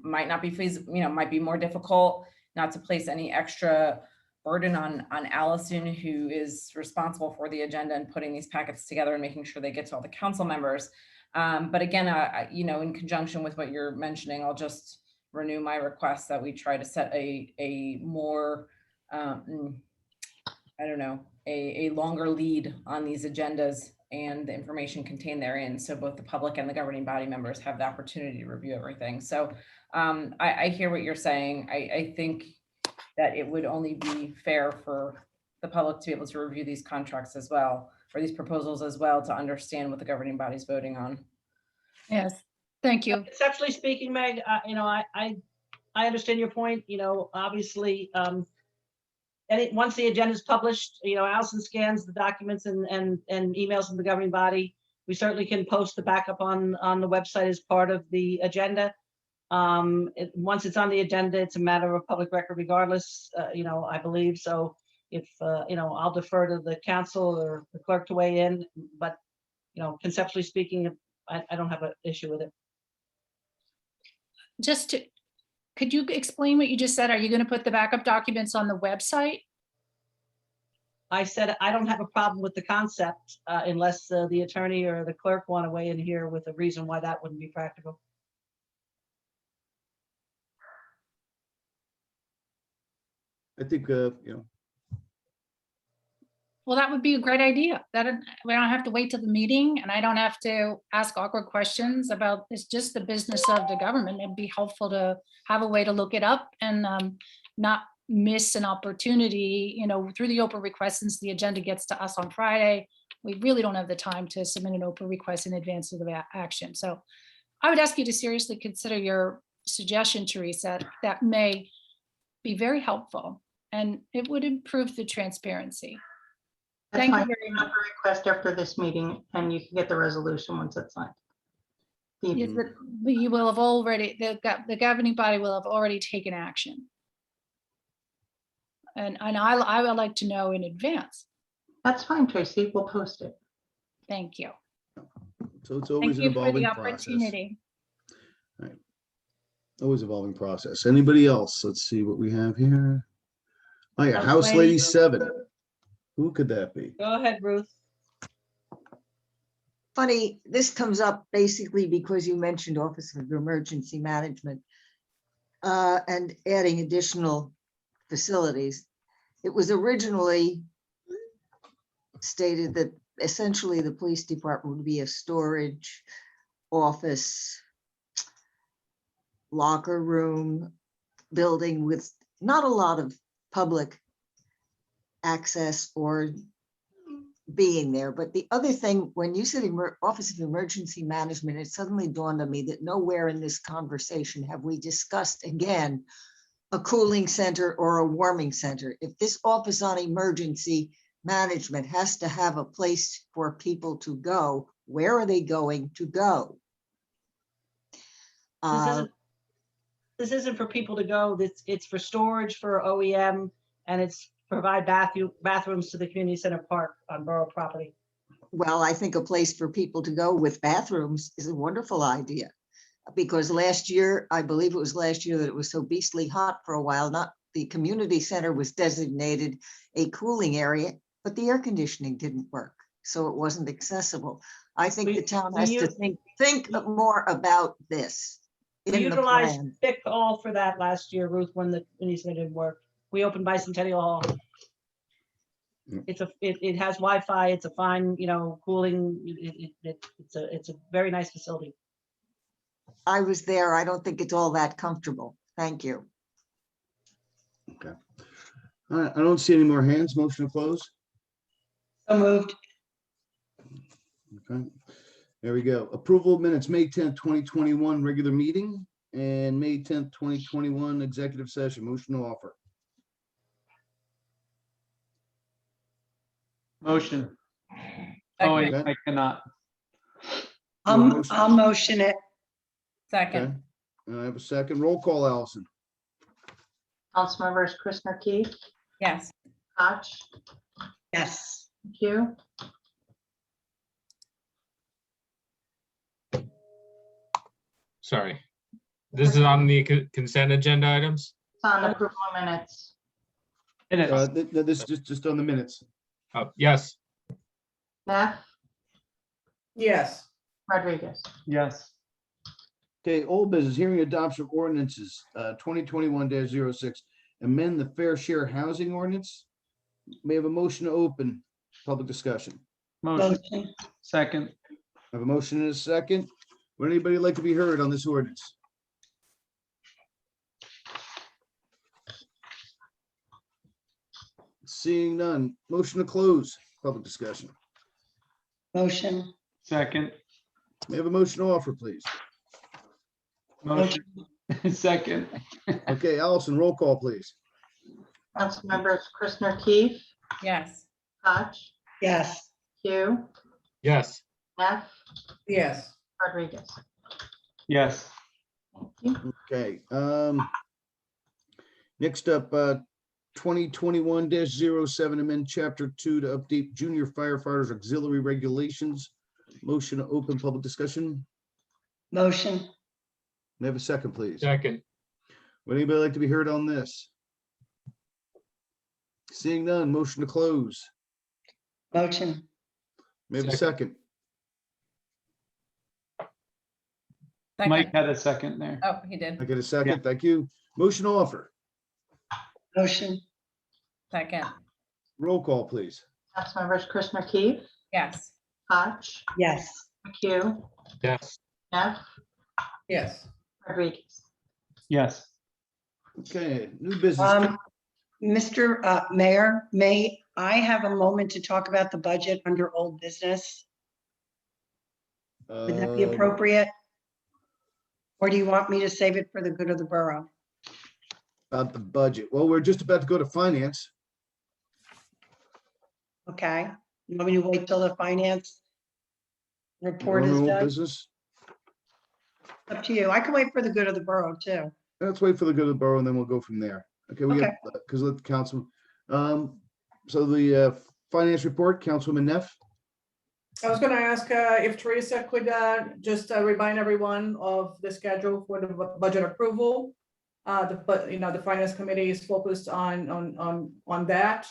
might not be feasible, might be more difficult, not to place any extra burden on Allison, who is responsible for the agenda and putting these packets together and making sure they get to all the council members. But again, in conjunction with what you're mentioning, I'll just renew my request that we try to set a more, a longer lead on these agendas and the information contained therein, so both the public and the governing body members have the opportunity to review everything. So I hear what you're saying. I think that it would only be fair for the public to be able to review these contracts as well, or these proposals as well, to understand what the governing body is voting on. Yes, thank you. Conceptually speaking, Meg, I understand your point. Obviously, once the agenda is published, Allison scans the documents and emails from the governing body. We certainly can post the backup on the website as part of the agenda. Once it's on the agenda, it's a matter of public record regardless, I believe. So if, I'll defer to the council or the clerk to weigh in, but, conceptually speaking, I don't have an issue with it. Could you explain what you just said? Are you going to put the backup documents on the website? I said I don't have a problem with the concept unless the attorney or the clerk want to weigh in here with a reason why that wouldn't be practical. I think, Well, that would be a great idea. We don't have to wait till the meeting, and I don't have to ask awkward questions about, it's just the business of the government. It'd be helpful to have a way to look it up and not miss an opportunity, through the open request. Since the agenda gets to us on Friday, we really don't have the time to submit an open request in advance of the action. So I would ask you to seriously consider your suggestion, Teresa. That may be very helpful, and it would improve the transparency. That's Thank you fine. very much. Request after this meeting, and you can get the resolution once it's signed. Yes, but you will have already, the governing body will have already taken action. And I would like to know in advance. That's fine, Tracy. We'll post it. Thank you. so it's Thank always an you for evolving the process. opportunity. Always evolving process. Anybody else? Let's see what we have here. Oh yeah, House House Lady. Lady 7. Who could that be? Go ahead, Ruth. Funny, this comes up basically because you mentioned Office of Emergency Management and adding additional facilities. It was originally stated that essentially the police department would be a storage, office, locker room building with not a lot of public access or being there. But the other thing, when you said Office of Emergency Management, it suddenly dawned on me that nowhere in this conversation have we discussed again a cooling center or a warming center. If this Office on Emergency Management has to have a place for people to go, where are they going to go? This isn't for people to go. It's for storage for OEM, and it's provide bathrooms to the community center park on borough property. Well, I think a place for people to go with bathrooms is a wonderful idea. Because last year, I believe it was last year that it was so beastly hot for a while, the community center was designated a cooling area, but the air conditioning didn't work, so it wasn't accessible. I think the town has to think more about this. We in the utilized plan. Pick Hall for that last year, Ruth, when you said it worked. We opened Bicentennial Hall. It has Wi-Fi. It's a fine, cooling. It's a very nice facility. I was there. I don't think it's all that comfortable. Thank you. Okay. All right, I don't see any more hands. Motion to close. So moved. Okay, there we go. Approval of minutes, May 10th, 2021, regular meeting, and May 10th, 2021, executive session. Motion to offer. Motion. Oh, wait, Okay. I cannot. I'll motion it. Second, Okay. I have a second. Roll call, Allison. Councilmembers Christopher Keith, yes. Koch, Yes. Hugh, Sorry. This is on the consent agenda items? it's on approval of minutes. Minutes. This is just on the minutes. Oh, yes. Neff, Yes. Rodriguez. Yes. Okay, old business, hearing adoption of ordinances, 2021-06, amend the fair share housing ordinance. May I have a motion to open public discussion. Motion. Motion. Second. I have a motion and a second. Would anybody like to be heard on this ordinance? Seeing none, motion to close public discussion. Motion. Second. May I have a motion to offer, please? Motion. Second. Okay, Allison, roll call, please. Councilmembers Christopher Keith, Yes. Koch, Yes. Hugh, Yes. Neff, Yes. Rodriguez. Yes. Thank you. Okay, next up, 2021-07, amend chapter 2 to update junior firefighters auxiliary regulations. Motion to open public discussion. Motion. May I have a second, please? Second. Would anybody like to be heard on this? Seeing none, motion to close. Motion. May I have a second? Mike Second. had a second there. Oh, he did. I get a second, thank you. Motion to offer. Motion. Second, Roll call, please. Councilmembers Christopher Keith, yes. Koch, Yes. Hugh, Yes. Neff, Yes. Rodriguez. Yes. Okay, new business. Mr. Mayor, may I have a moment to talk about the budget under old business? Would that be appropriate? Or do you want me to save it for the good of the borough? About the budget. Well, we're just about to go to finance. Okay, you want me to wait till the finance report is Normal done? business. Up to you. I can wait for the good of the borough too. Let's wait for the good of the borough and then we'll go from there. Okay, we got, because let the council. So the finance report, Councilwoman Neff. I was gonna ask if Teresa could just remind everyone of the schedule for the budget approval. The finance committee is focused on that.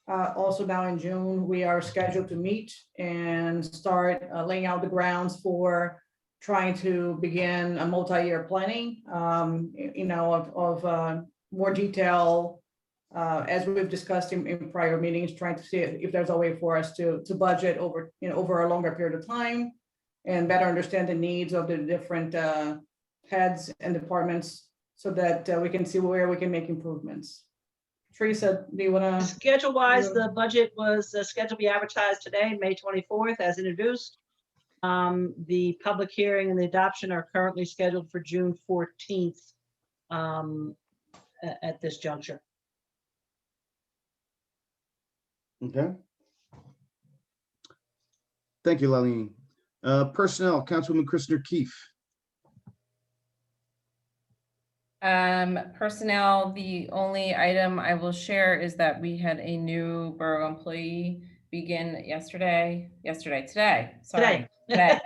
Also now in June, we are scheduled to meet and start laying out the grounds for trying to begin a multi-year planning, of more detail, as we've discussed in prior meetings, trying to see if there's a way for us to budget over a longer period of time and better understand the needs of the different heads and departments so that we can see where we can make improvements. Teresa, do you want to? Schedule-wise, the budget was scheduled to be advertised today, May 24th, as introduced. The public hearing and the adoption are currently scheduled for June 14th at this juncture. Okay. Thank you, Laleen. Personnel, Councilwoman Christopher Keith. Personnel, the only item I will share is that we had a new borough employee begin today, sorry. Today.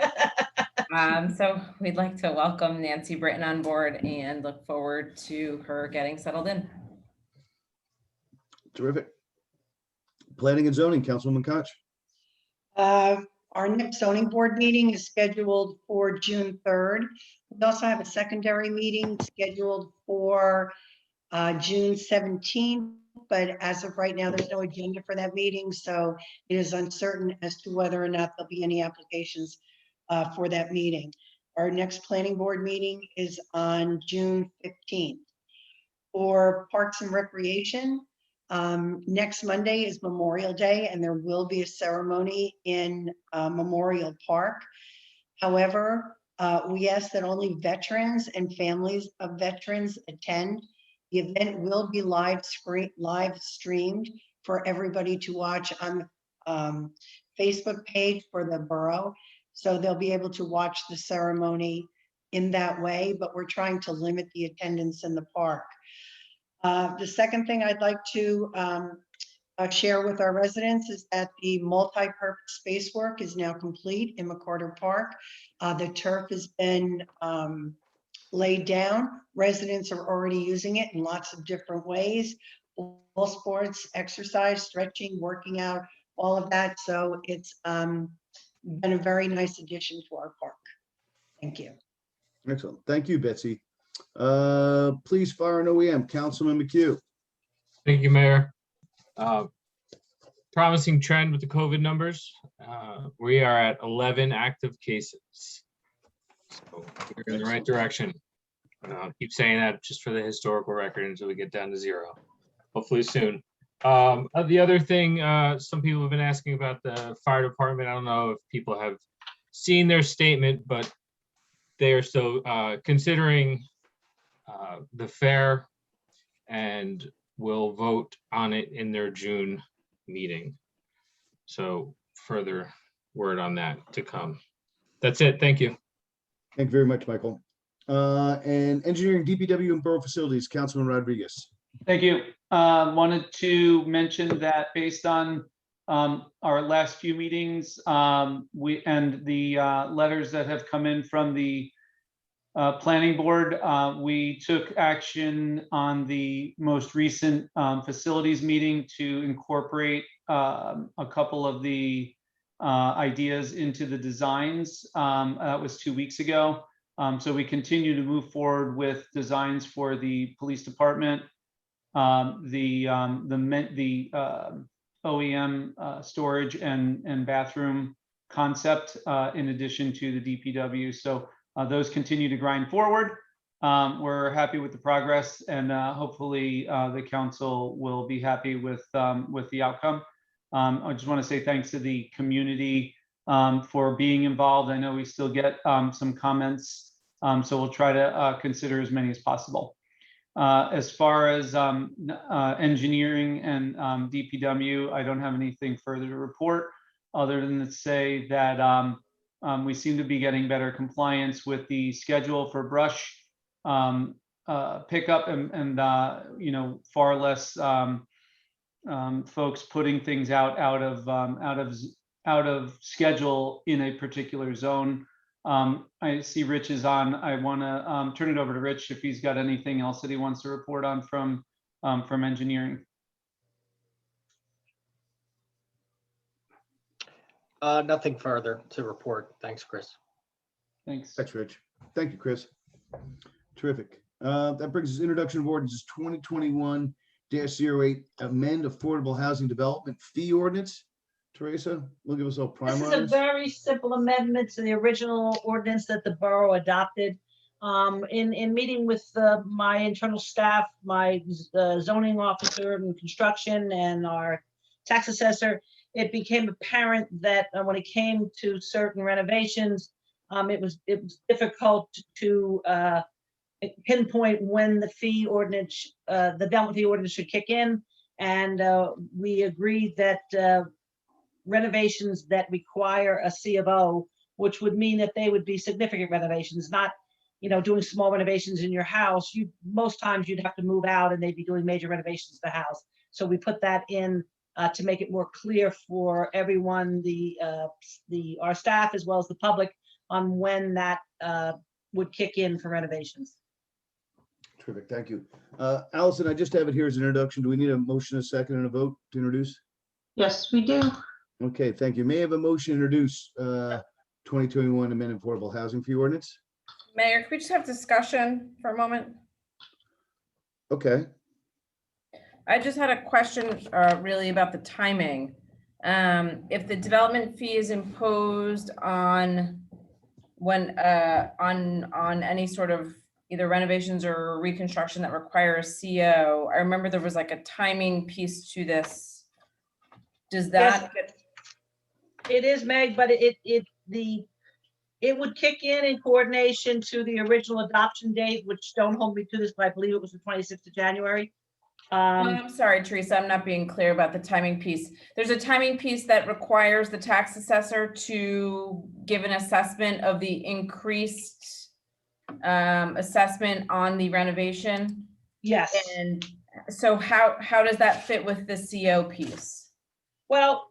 So we'd like to welcome Nancy Britton on board and look forward to her getting settled in. Terrific. Planning and zoning, Councilwoman Koch. Our next zoning board meeting is scheduled for June 3rd. We also have a secondary meeting scheduled for June 17th, but as of right now, there's no agenda for that meeting, so it is uncertain as to whether or not there'll be any applications for that meeting. Our next planning board meeting is on June 15th. For Parks and Recreation, next Monday is Memorial Day, and there will be a ceremony in Memorial Park. However, we ask that only veterans and families of veterans attend. The event will be live streamed for everybody to watch on the Facebook page for the borough. So they'll be able to watch the ceremony in that way, but we're trying to limit the attendance in the park. The second thing I'd like to share with our residents is that the multi-purpose space work is now complete in McCarter Park. The turf has been laid down. Residents are already using it in lots of different ways. All sports, exercise, stretching, working out, all of that. So it's been a very nice addition to our park. Thank you. Excellent. Thank you, Betsy. Please fire an OEM, Councilman McHugh. Thank you, Mayor. Promising trend with the COVID numbers. We are at 11 active cases. So we're in the right direction. I'll keep saying that just for the historical record until we get down to 0. Hopefully soon. The other thing, some people have been asking about the fire department. I don't know if people have seen their statement, but they are still considering the fair and will vote on it in their June meeting. So further word on that to come. That's it. Thank you. Thank you very much, Michael. And engineering, DPW, and borough facilities, Councilman Rodriguez. Thank you. Wanted to mention that based on our last few meetings, we and the letters that have come in from the planning board, we took action on the most recent facilities meeting to incorporate a couple of the ideas into the designs. That was 2 weeks ago. So we continue to move forward with designs for the police department, the OEM storage and bathroom concept, in addition to the DPW. So those continue to grind forward. We're happy with the progress, and hopefully the council will be happy with the outcome. I just want to say thanks to the community for being involved. I know we still get some comments, so we'll try to consider as many as possible. As far as engineering and DPW, I don't have anything further to report other than to say that we seem to be getting better compliance with the schedule for brush pickup and you know, far less folks putting things out of schedule in a particular zone. I see Rich is on. I want to turn it over to Rich if he's got anything else that he wants to report on from engineering. Nothing further to report. Thanks, Chris. Thanks. Thanks, Rich. Thank you, Chris. Terrific. That brings us introduction of ordinances 2021-08, amend affordable housing development fee ordinance. Teresa, will give us a primer This on is a this? very simple amendment to the original ordinance that the borough adopted. In meeting with my internal staff, my zoning officer and construction, and our tax assessor, it became apparent that when it came to certain renovations, it was difficult to pinpoint when the fee ordinance, the development fee ordinance should kick in. And we agreed that renovations that require a C of O, which would mean that they would be significant renovations, not, you know, doing small renovations in your house. Most times you'd have to move out and they'd be doing major renovations to the house. So we put that in to make it more clear for everyone, our staff as well as the public, on when that would kick in for renovations. Terrific, thank you. Allison, I just have it here as an introduction. Do we need a motion, a second, and a vote to introduce? Yes, we do. Okay, thank you. May I have a motion to introduce 2021 amended affordable housing fee ordinance? Mayor, could we just have discussion for a moment? Okay, I just had a question really about the timing. If the development fee is imposed on when on any sort of either renovations or reconstruction that require a CO, I remember there was like a timing piece to this. Does that Yes, it is, Meg, but it would kick in coordination to the original adoption date, which don't hold me to this, but I believe it was the 26th of January. I'm sorry, Teresa, I'm not being clear about the timing piece. There's a timing piece that requires the tax assessor to give an assessment of the increased assessment on the renovation. Yes. And so how does that fit with the CO piece? Well,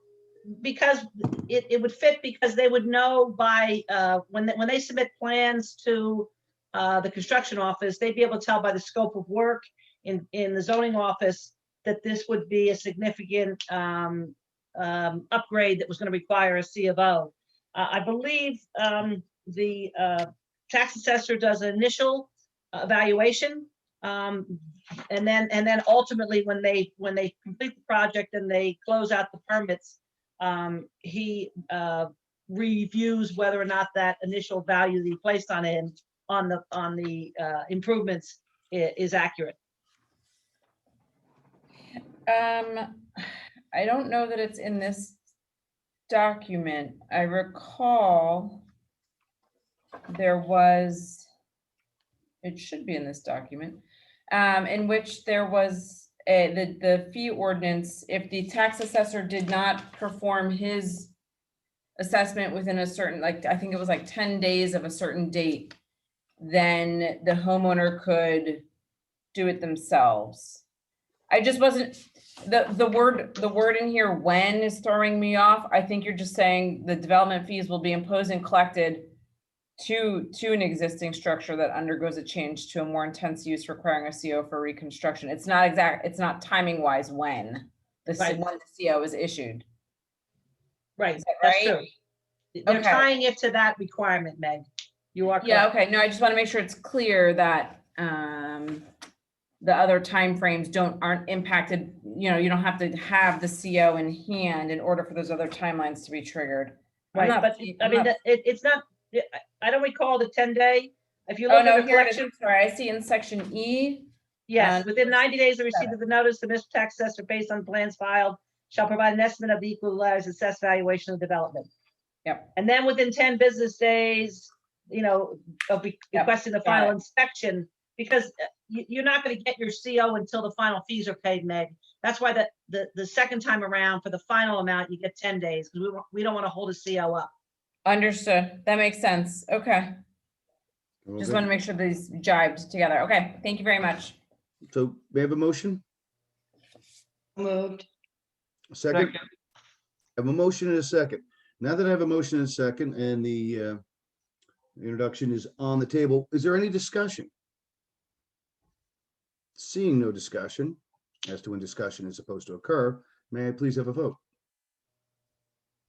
because it would fit, because they would know by when they submit plans to the construction office, they'd be able to tell by the scope of work in the zoning office that this would be a significant upgrade that was going to require a C of O. I believe the tax assessor does an initial evaluation, and then ultimately when they complete the project and they close out the permits, he reviews whether or not that initial value that he placed on him on the improvements is accurate. I don't know that it's in this document. I recall there was, it should be in this document, in which there was the fee ordinance. If the tax assessor did not perform his assessment within a certain, like, I think it was like 10 days of a certain date, then the homeowner could do it themselves. I just wasn't, the word in here, when, is throwing me off. I think you're just saying the development fees will be imposed and collected to an existing structure that undergoes a change to a more intense use requiring a CO for reconstruction. It's not exact, it's not timing wise when when the CO is issued. Right, Is that that's right? true. They're Okay. tying it to that requirement, Meg. You are correct. Yeah, okay. No, I just want to make sure it's clear that the other timeframes aren't impacted. You know, you don't have to have the CO in hand in order for those other timelines to be triggered. Right, but I mean, it's not, I don't recall the 10-day. If you Oh, look no, at the here it is. collection, I'm sorry. I see in section E. yes, within 90 days of receipt of the notice, the municipal tax assessor, based on plans filed, shall provide an estimate of the equalized assessed valuation of development. Yep. And then within 10 business days, you know, of requesting the final inspection, because you're not going to get your CO until the final fees are paid, Meg. That's why the second time around for the final amount, you get 10 days, because we don't want to hold a CO up. Understood. That makes sense. Okay. Just want to make sure these jibed together. Okay. Thank you very much. So may I have a motion? Moved. A second? I have a motion and a second. Now that I have a motion and a second and the introduction is on the table, is there any discussion? Seeing no discussion as to when discussion is supposed to occur, may I please have a vote?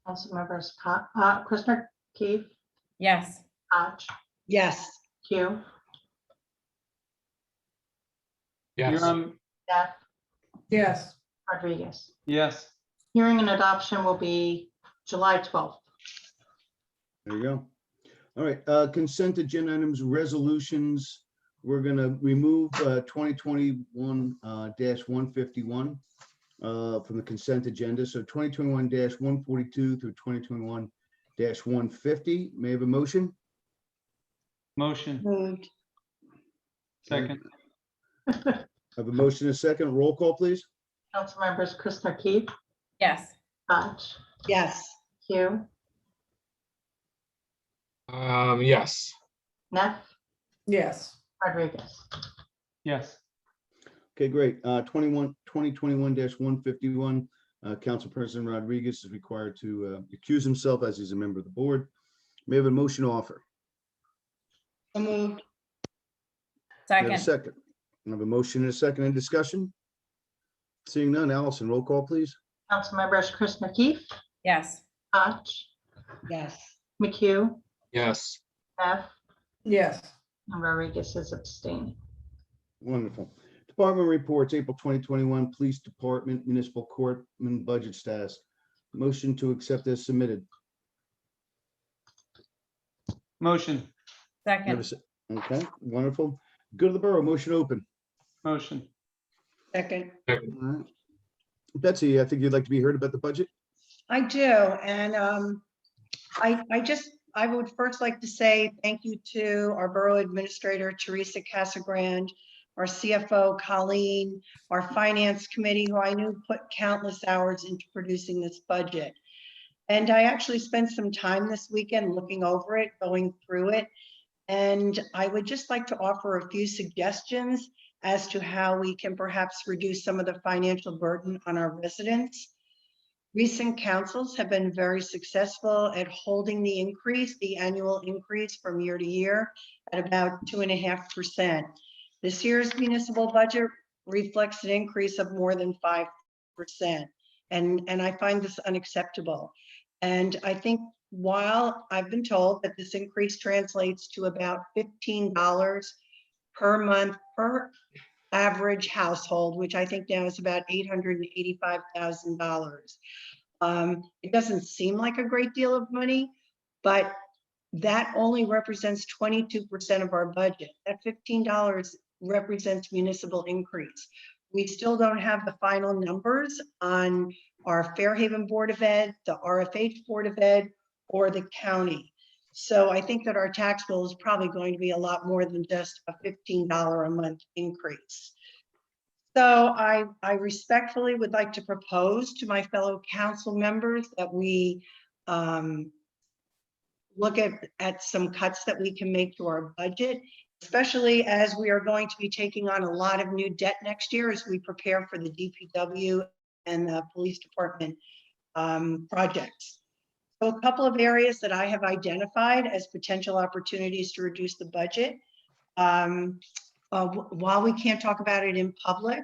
Council members, Christopher Keefe, Yes. Hodge, Yes. Q, Yes. Neff, Yes. Rodriguez. Yes. Hearing and adoption will be July 12th. There you go. All right, consent agenda items, resolutions. We're gonna remove 2021-151 from the consent agenda. So 2021-142 through 2021-150. May I have a motion? Motion. Moved. Second. I have a motion and a second. Roll call, please. Council members, Christopher Keefe, Yes. Hodge, Yes. Q, Yes. Neff, Yes. Rodriguez. Yes. Okay, great. 2021-151. Councilperson Rodriguez is required to recuse himself as he's a member of the board. May I have a motion to offer? So moved. May I have a Second, second? I have a motion and a second in discussion. Seeing none, Allison, roll call, please. Councilmembers Chris McKeith, yes. Koch, Yes. McHugh, Yes. Neff, yes. and Rodriguez is abstaining. Wonderful. Department reports, April 2021, Police Department, Municipal Court, and budget status. Motion to accept as submitted. Motion, May I have a Second, se- Okay, wonderful. Go to the Borough, motion open. motion. Second. All right. Betsy, I think you'd like to be heard about the budget? I do, and I would first like to say thank you to our Borough Administrator, Teresa Casagrande, our CFO, Colleen, our Finance Committee, who I knew put countless hours into producing this budget. And I actually spent some time this weekend looking over it, going through it. And I would just like to offer a few suggestions as to how we can perhaps reduce some of the financial burden on our residents. Recent councils have been very successful at holding the annual increase from year to year at about 2.5%. This year's municipal budget reflects an increase of more than 5%. And I find this unacceptable. And I think while I've been told that this increase translates to about $15 per month per average household, which I think now is about $885,000. It doesn't seem like a great deal of money, but that only represents 22% of our budget. That $15 represents municipal increase. We still don't have the final numbers on our Fairhaven Board of Ed, the RFH Board of Ed, or the county. So I think that our tax bill is probably going to be a lot more than just a $15 a month increase. So I respectfully would like to propose to my fellow council members that we look at some cuts that we can make to our budget, especially as we are going to be taking on a lot of new debt next year as we prepare for the DPW and the police department projects. So a couple of areas that I have identified as potential opportunities to reduce the budget. While we can't talk about it in public,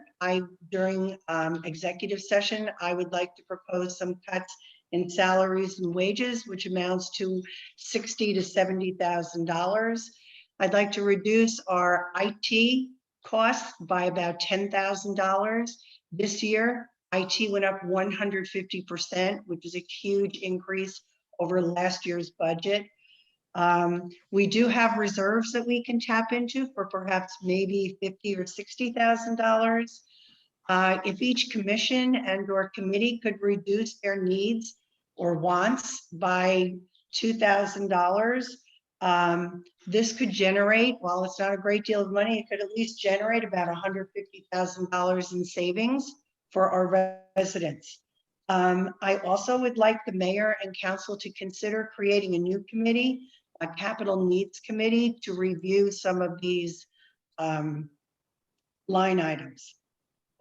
during executive session, I would like to propose some cuts in salaries and wages, which amounts to $60,000 to $70,000. I'd like to reduce our IT costs by about $10,000. This year, IT went up 150%, which is a huge increase over last year's budget. We do have reserves that we can tap into for perhaps maybe $50,000 or $60,000. If each commission and or committee could reduce their needs or wants by $2,000, this could generate, while it's not a great deal of money, it could at least generate about $150,000 in savings for our residents. I also would like the mayor and council to consider creating a new committee, a capital needs committee, to review some of these line items.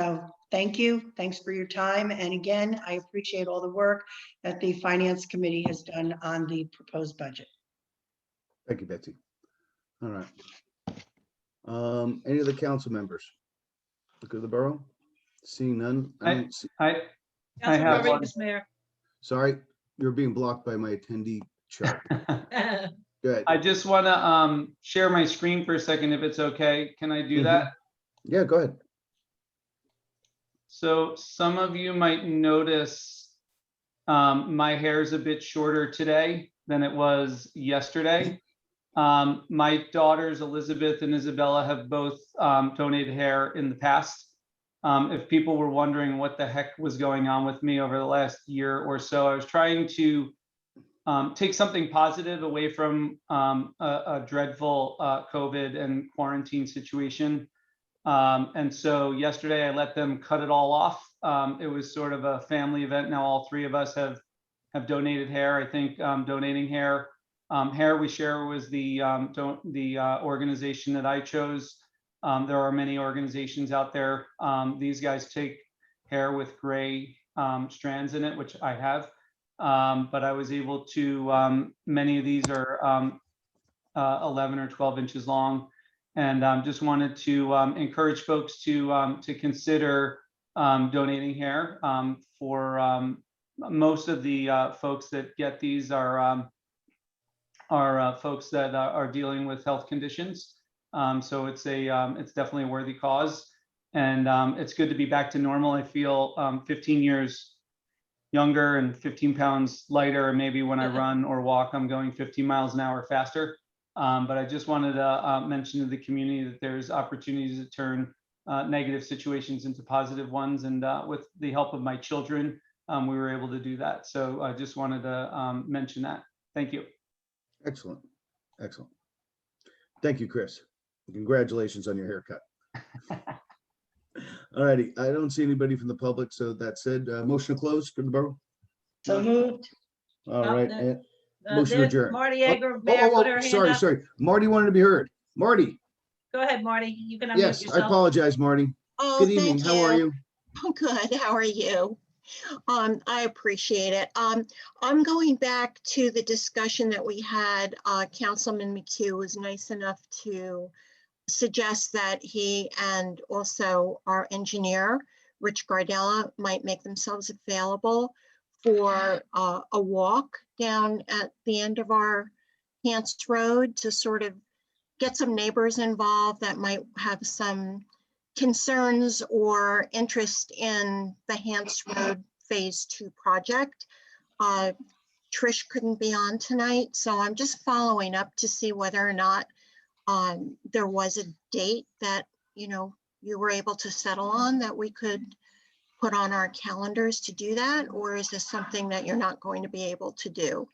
So thank you. Thanks for your time. And again, I appreciate all the work that the finance committee has done on the proposed budget. Thank you, Betsy. All right. Any other council members? Look at the Borough. Seeing none. I don't see- I Council have one. Rodriguez, Mayor. Sorry, you're being blocked by my attendee chart. Go ahead. I just want to share my screen for a second, if it's okay. Can I do that? Yeah, go ahead. So some of you might notice my hair is a bit shorter today than it was yesterday. My daughters, Elizabeth and Isabella, have both donated hair in the past. If people were wondering what the heck was going on with me over the last year or so, I was trying to take something positive away from a dreadful COVID and quarantine situation. And so yesterday I let them cut it all off. It was sort of a family event. Now all three of us have donated hair. I think donating hair, Hair We Share was the organization that I chose. There are many organizations out there. These guys take hair with gray strands in it, which I have. But I was able to, many of these are 11 or 12 inches long. And just wanted to encourage folks to consider donating hair. For most of the folks that get these are folks that are dealing with health conditions. So it's definitely a worthy cause. And it's good to be back to normal. I feel 15 years younger and 15 pounds lighter. And maybe when I run or walk, I'm going 15 miles an hour faster. But I just wanted to mention to the community that there's opportunities to turn negative situations into positive ones. And with the help of my children, we were able to do that. So I just wanted to mention that. Thank you. Excellent. Excellent. Thank you, Chris. Congratulations on your haircut. All righty. I don't see anybody from the public. So that said, motion to close for the borough. So moved. All right. the- and motion to there's adjourn. Marty Oh, Egger, Mayor, put her hand sorry, up. sorry. Marty wanted to be heard. Marty. Go ahead, Marty. You can unmute Yes, I yourself. apologize, Marty. Oh, Good evening. thank How are you? I'm good. How are you? I appreciate it. I'm going back to the discussion that we had. Councilman McHugh was nice enough to suggest that he and also our engineer, Rich Gardella, might make themselves available for a walk down at the end of our Hance Road to sort of get some neighbors involved that might have some concerns or interest in the Hance Road Phase 2 project. Trish couldn't be on tonight, so I'm just following up to see whether or not there was a date that, you were able to settle on that we could put on our calendars to do that, or is this something that you're not going to be able to do?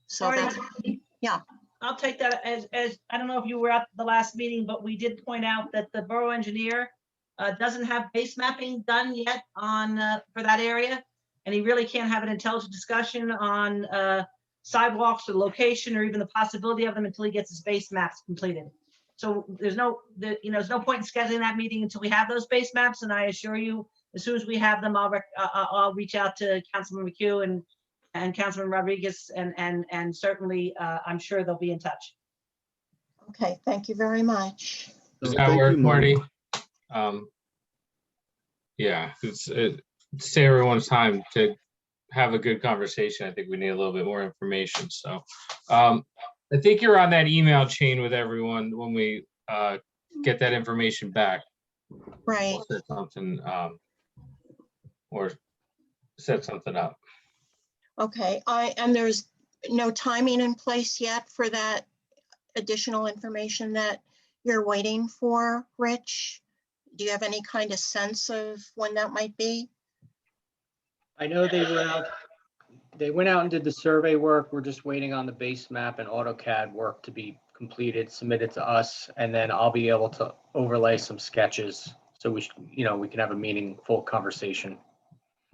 So Marty, that's, yeah. I'll take that as, I don't know if you were at the last meeting, but we did point out that the borough engineer doesn't have base mapping done yet on, for that area. And he really can't have an intelligent discussion on sidewalks or location or even the possibility of them until he gets his base maps completed. So there's no point in scheduling that meeting until we have those base maps. And I assure you, as soon as we have them, I'll reach out to Councilman McHugh and Councilman Rodriguez, and certainly I'm sure they'll be in touch. Okay, thank you very much. Does Thank that you, work, Marty. Marty? Yeah, to save everyone's time to have a good conversation. I think we need a little bit more information. So I think you're on that email chain with everyone when we get that information back. Right. We'll set something or set something up. Okay, and there's no timing in place yet for that additional information that you're waiting for, Rich? Do you have any kind of sense of when that might be? I know they went out and did the survey work. We're just waiting on the base map and AutoCAD work to be completed, submitted to us, and then I'll be able to overlay some sketches. So we can have a meaningful conversation.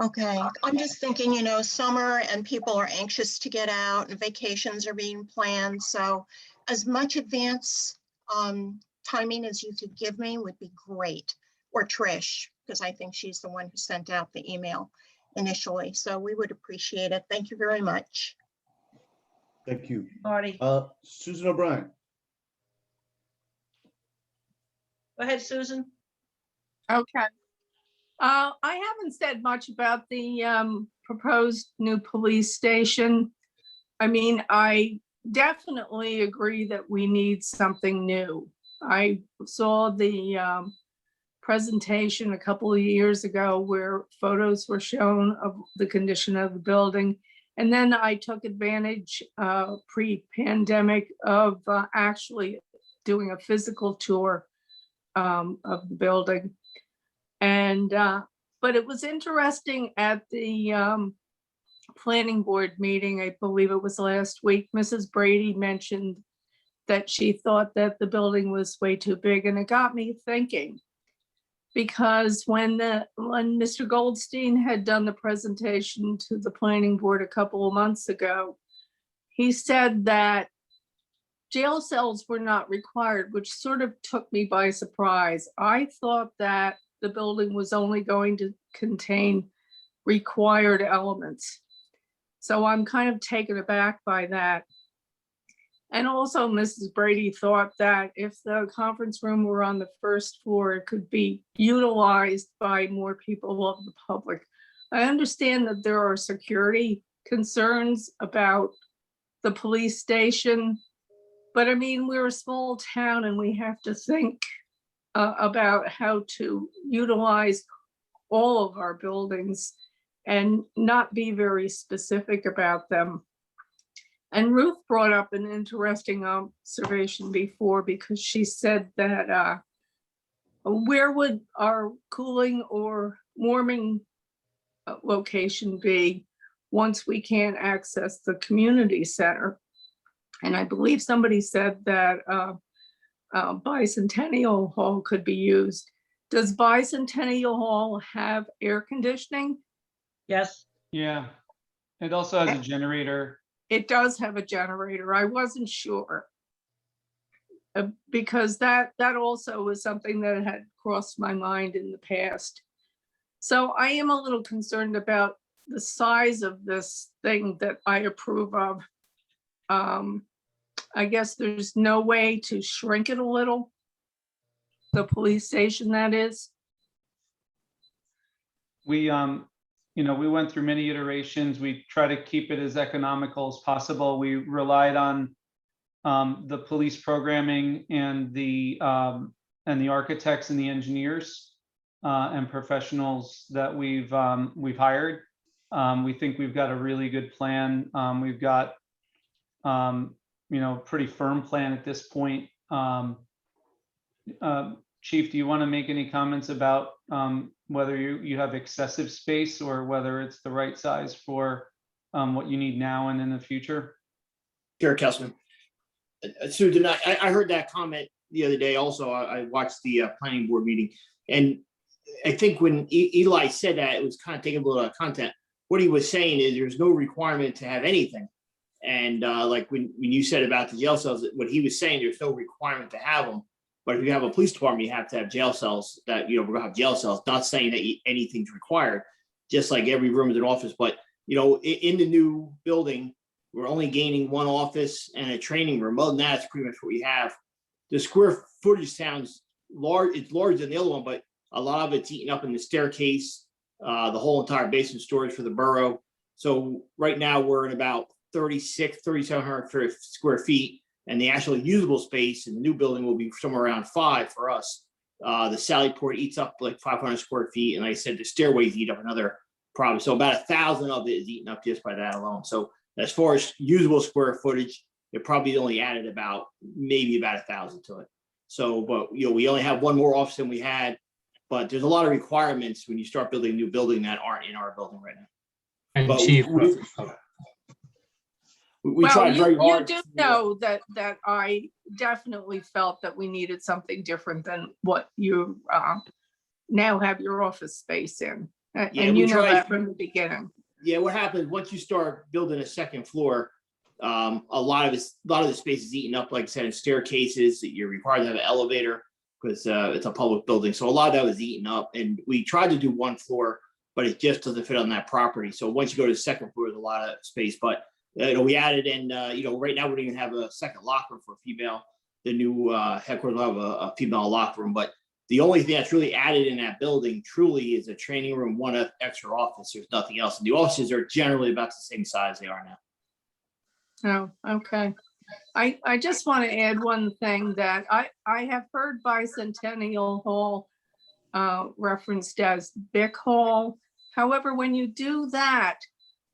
Okay, I'm just thinking, summer and people are anxious to get out and vacations are being planned. So as much advance timing as you could give me would be great. Or Trish, because I think she's the one who sent out the email initially. So we would appreciate it. Thank you very much. Thank you. Marty, Susan O'Brien. go ahead, Susan. Okay. I haven't said much about the proposed new police station. I mean, I definitely agree that we need something new. I saw the presentation a couple of years ago where photos were shown of the condition of the building. And then I took advantage pre-pandemic of actually doing a physical tour of the building. And, but it was interesting at the planning board meeting, I believe it was last week, Mrs. Brady mentioned that she thought that the building was way too big. And it got me thinking, because when Mr. Goldstein had done the presentation to the planning board a couple of months ago, he said that jail cells were not required, which sort of took me by surprise. I thought that the building was only going to contain required elements. So I'm kind of taken aback by that. And also Mrs. Brady thought that if the conference room were on the first floor, it could be utilized by more people of the public. I understand that there are security concerns about the police station, but I mean, we're a small town and we have to think about how to utilize all of our buildings and not be very specific about them. And Ruth brought up an interesting observation before, because she said that where would our cooling or warming location be once we can't access the community center? And I believe somebody said that Bicentennial Hall could be used. Does Bicentennial Hall have air conditioning? Yes. Yeah. It also has a generator. It does have a generator. I wasn't sure. Because that also was something that had crossed my mind in the past. So I am a little concerned about the size of this thing that I approve of. I guess there's no way to shrink it a little. The police station, that is. We, we went through many iterations. We try to keep it as economical as possible. We relied on the police programming and the architects and the engineers and professionals that we've hired. We think we've got a really good plan. We've got pretty firm plan at this point. Chief, do you want to make any comments about whether you have excessive space or whether it's the right size for what you need now and in the future? Sure, Councilman. Susan, I heard that comment the other day also. I watched the planning board meeting, and I think when Eli said that, it was kind of taking a little out of content. What he was saying is there's no requirement to have anything. And like when you said about the jail cells, what he was saying, there's no requirement to have them. But if you have a police department, you have to have jail cells that, we're gonna have jail cells, not saying that anything's required, just like every room is an office. But, in the new building, we're only gaining one office and a training room. Other than that, it's pretty much what we have. The square footage sounds large. It's larger than the other one, but a lot of it's eaten up in the staircase, the whole entire basement storage for the borough. So right now we're in about 3,700 square feet. And the actual usable space in the new building will be somewhere around 5 for us. The Sally Port eats up like 500 square feet. And like I said, the stairways eat up another problem. So about 1,000 of it is eaten up just by that alone. So as far as usable square footage, it probably only added maybe about 1,000 to it. So, but we only have one more office than we had, but there's a lot of requirements when you start building a new building that aren't in our building right now. And But Chief, we tried very hard. You do know that I definitely felt that we needed something different than what you now have your office space in. And we you know tried. that from the beginning. Yeah, what happens once you start building a second floor, a lot of the space is eaten up, like I said, in staircases. That you're required to have an elevator because it's a public building. So a lot of that was eaten up, and we tried to do one floor, but it just doesn't fit on that property. So once you go to the second floor, there's a lot of space. But we added in, right now we don't even have a second locker room for female. The new headquarters will have a female locker room, but the only thing that's really added in that building truly is a training room, one extra office. There's nothing else. And the offices are generally about the same size they are now. Oh, okay. I just want to add one thing that I have heard Bicentennial Hall referenced as Bic Hall. However, when you do that,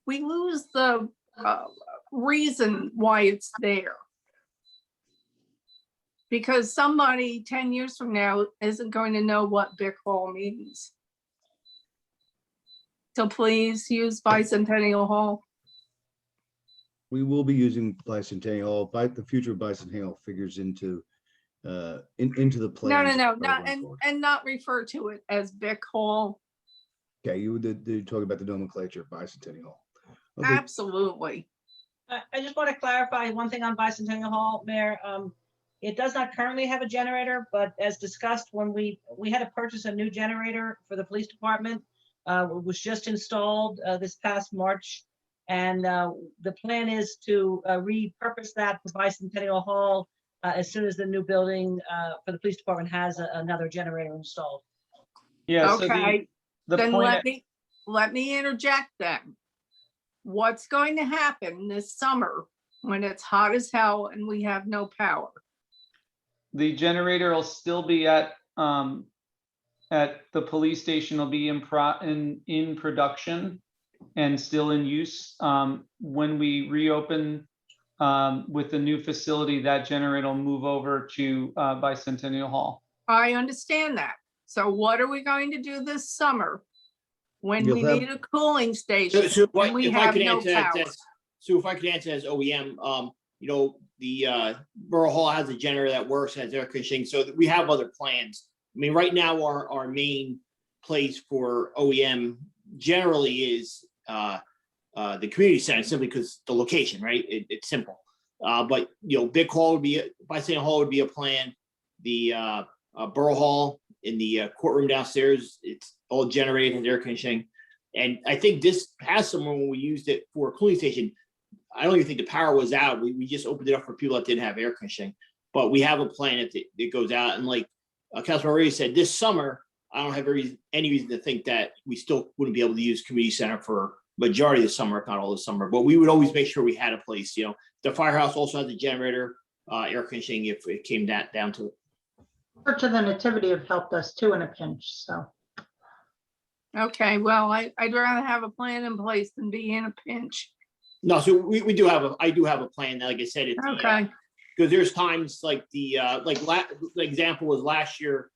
we lose the reason why it's there. Because somebody 10 years from now isn't going to know what Bic Hall means. So please use Bicentennial Hall. We will be using Bicentennial Hall. The future of Bicentennial figures into into the plan. No, not and not refer to it as Bic Hall. Okay, you talk about the nomenclature, Bicentennial Hall. Okay. Absolutely. I just want to clarify one thing on Bicentennial Hall, Mayor. It does not currently have a generator, but as discussed, when we had to purchase a new generator for the police department, was just installed this past March. And the plan is to repurpose that for Bicentennial Hall as soon as the new building for the police department has another generator installed. Yeah. So Okay, the then point. let me interject then. What's going to happen this summer when it's hot as hell and we have no power? The generator will still be at the police station, will be in production and still in use. When we reopen with the new facility, that generator will move over to Bicentennial Hall. I understand that. So what are we going to do this summer when we You'll have- need a cooling station and we have no power? So if I could answer as OEM, you know, the Borough Hall has a generator that works, has air conditioning, so we have other plans. I mean, right now, our main place for OEM generally is the community center, simply because the location, right? It's simple. But, you know, Big Hall would be, Bicentennial Hall would be a plan. The Borough Hall in the courtroom downstairs, it's all generated and air conditioning. And I think this past summer when we used it for a cooling station, I don't even think the power was out. We just opened it up for people that didn't have air conditioning. But we have a plan that it goes out. And like Councilman already said, this summer, I don't have any reason to think that we still wouldn't be able to use community center for majority of the summer, if not all the summer. But we would always make sure we had a place. You know, the firehouse also has a generator, air conditioning if it came down to it. Church of the Nativity have helped us too in a pinch, so. Okay, well, I'd rather have a plan in place than be in a pinch. No, so we do have I do have a plan. Like I said, it's Okay. because there's times like the example was last year.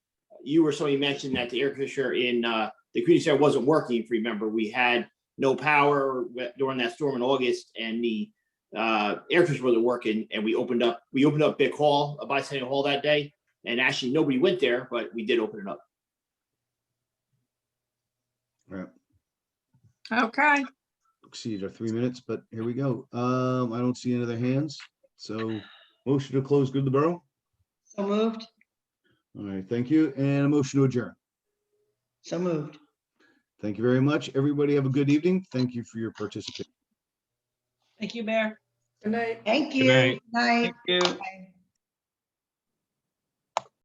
Somebody mentioned that the air conditioner in the community center wasn't working. If you remember, we had no power during that storm in August, and the air conditioner wasn't working. And we opened up Big Hall, Bicentennial Hall that day, and actually nobody went there, but we did open it up. Right. Okay. Exceeded our 3 minutes, but here we go. I don't see any other hands. So motion to close good to the borough. So moved. All right, thank you. And a motion to adjourn. So moved. Thank you very much. Everybody have a good evening. Thank you for your participation. Thank you, Mayor. Good night. Thank Good you. night. Night. Thank you. Bye.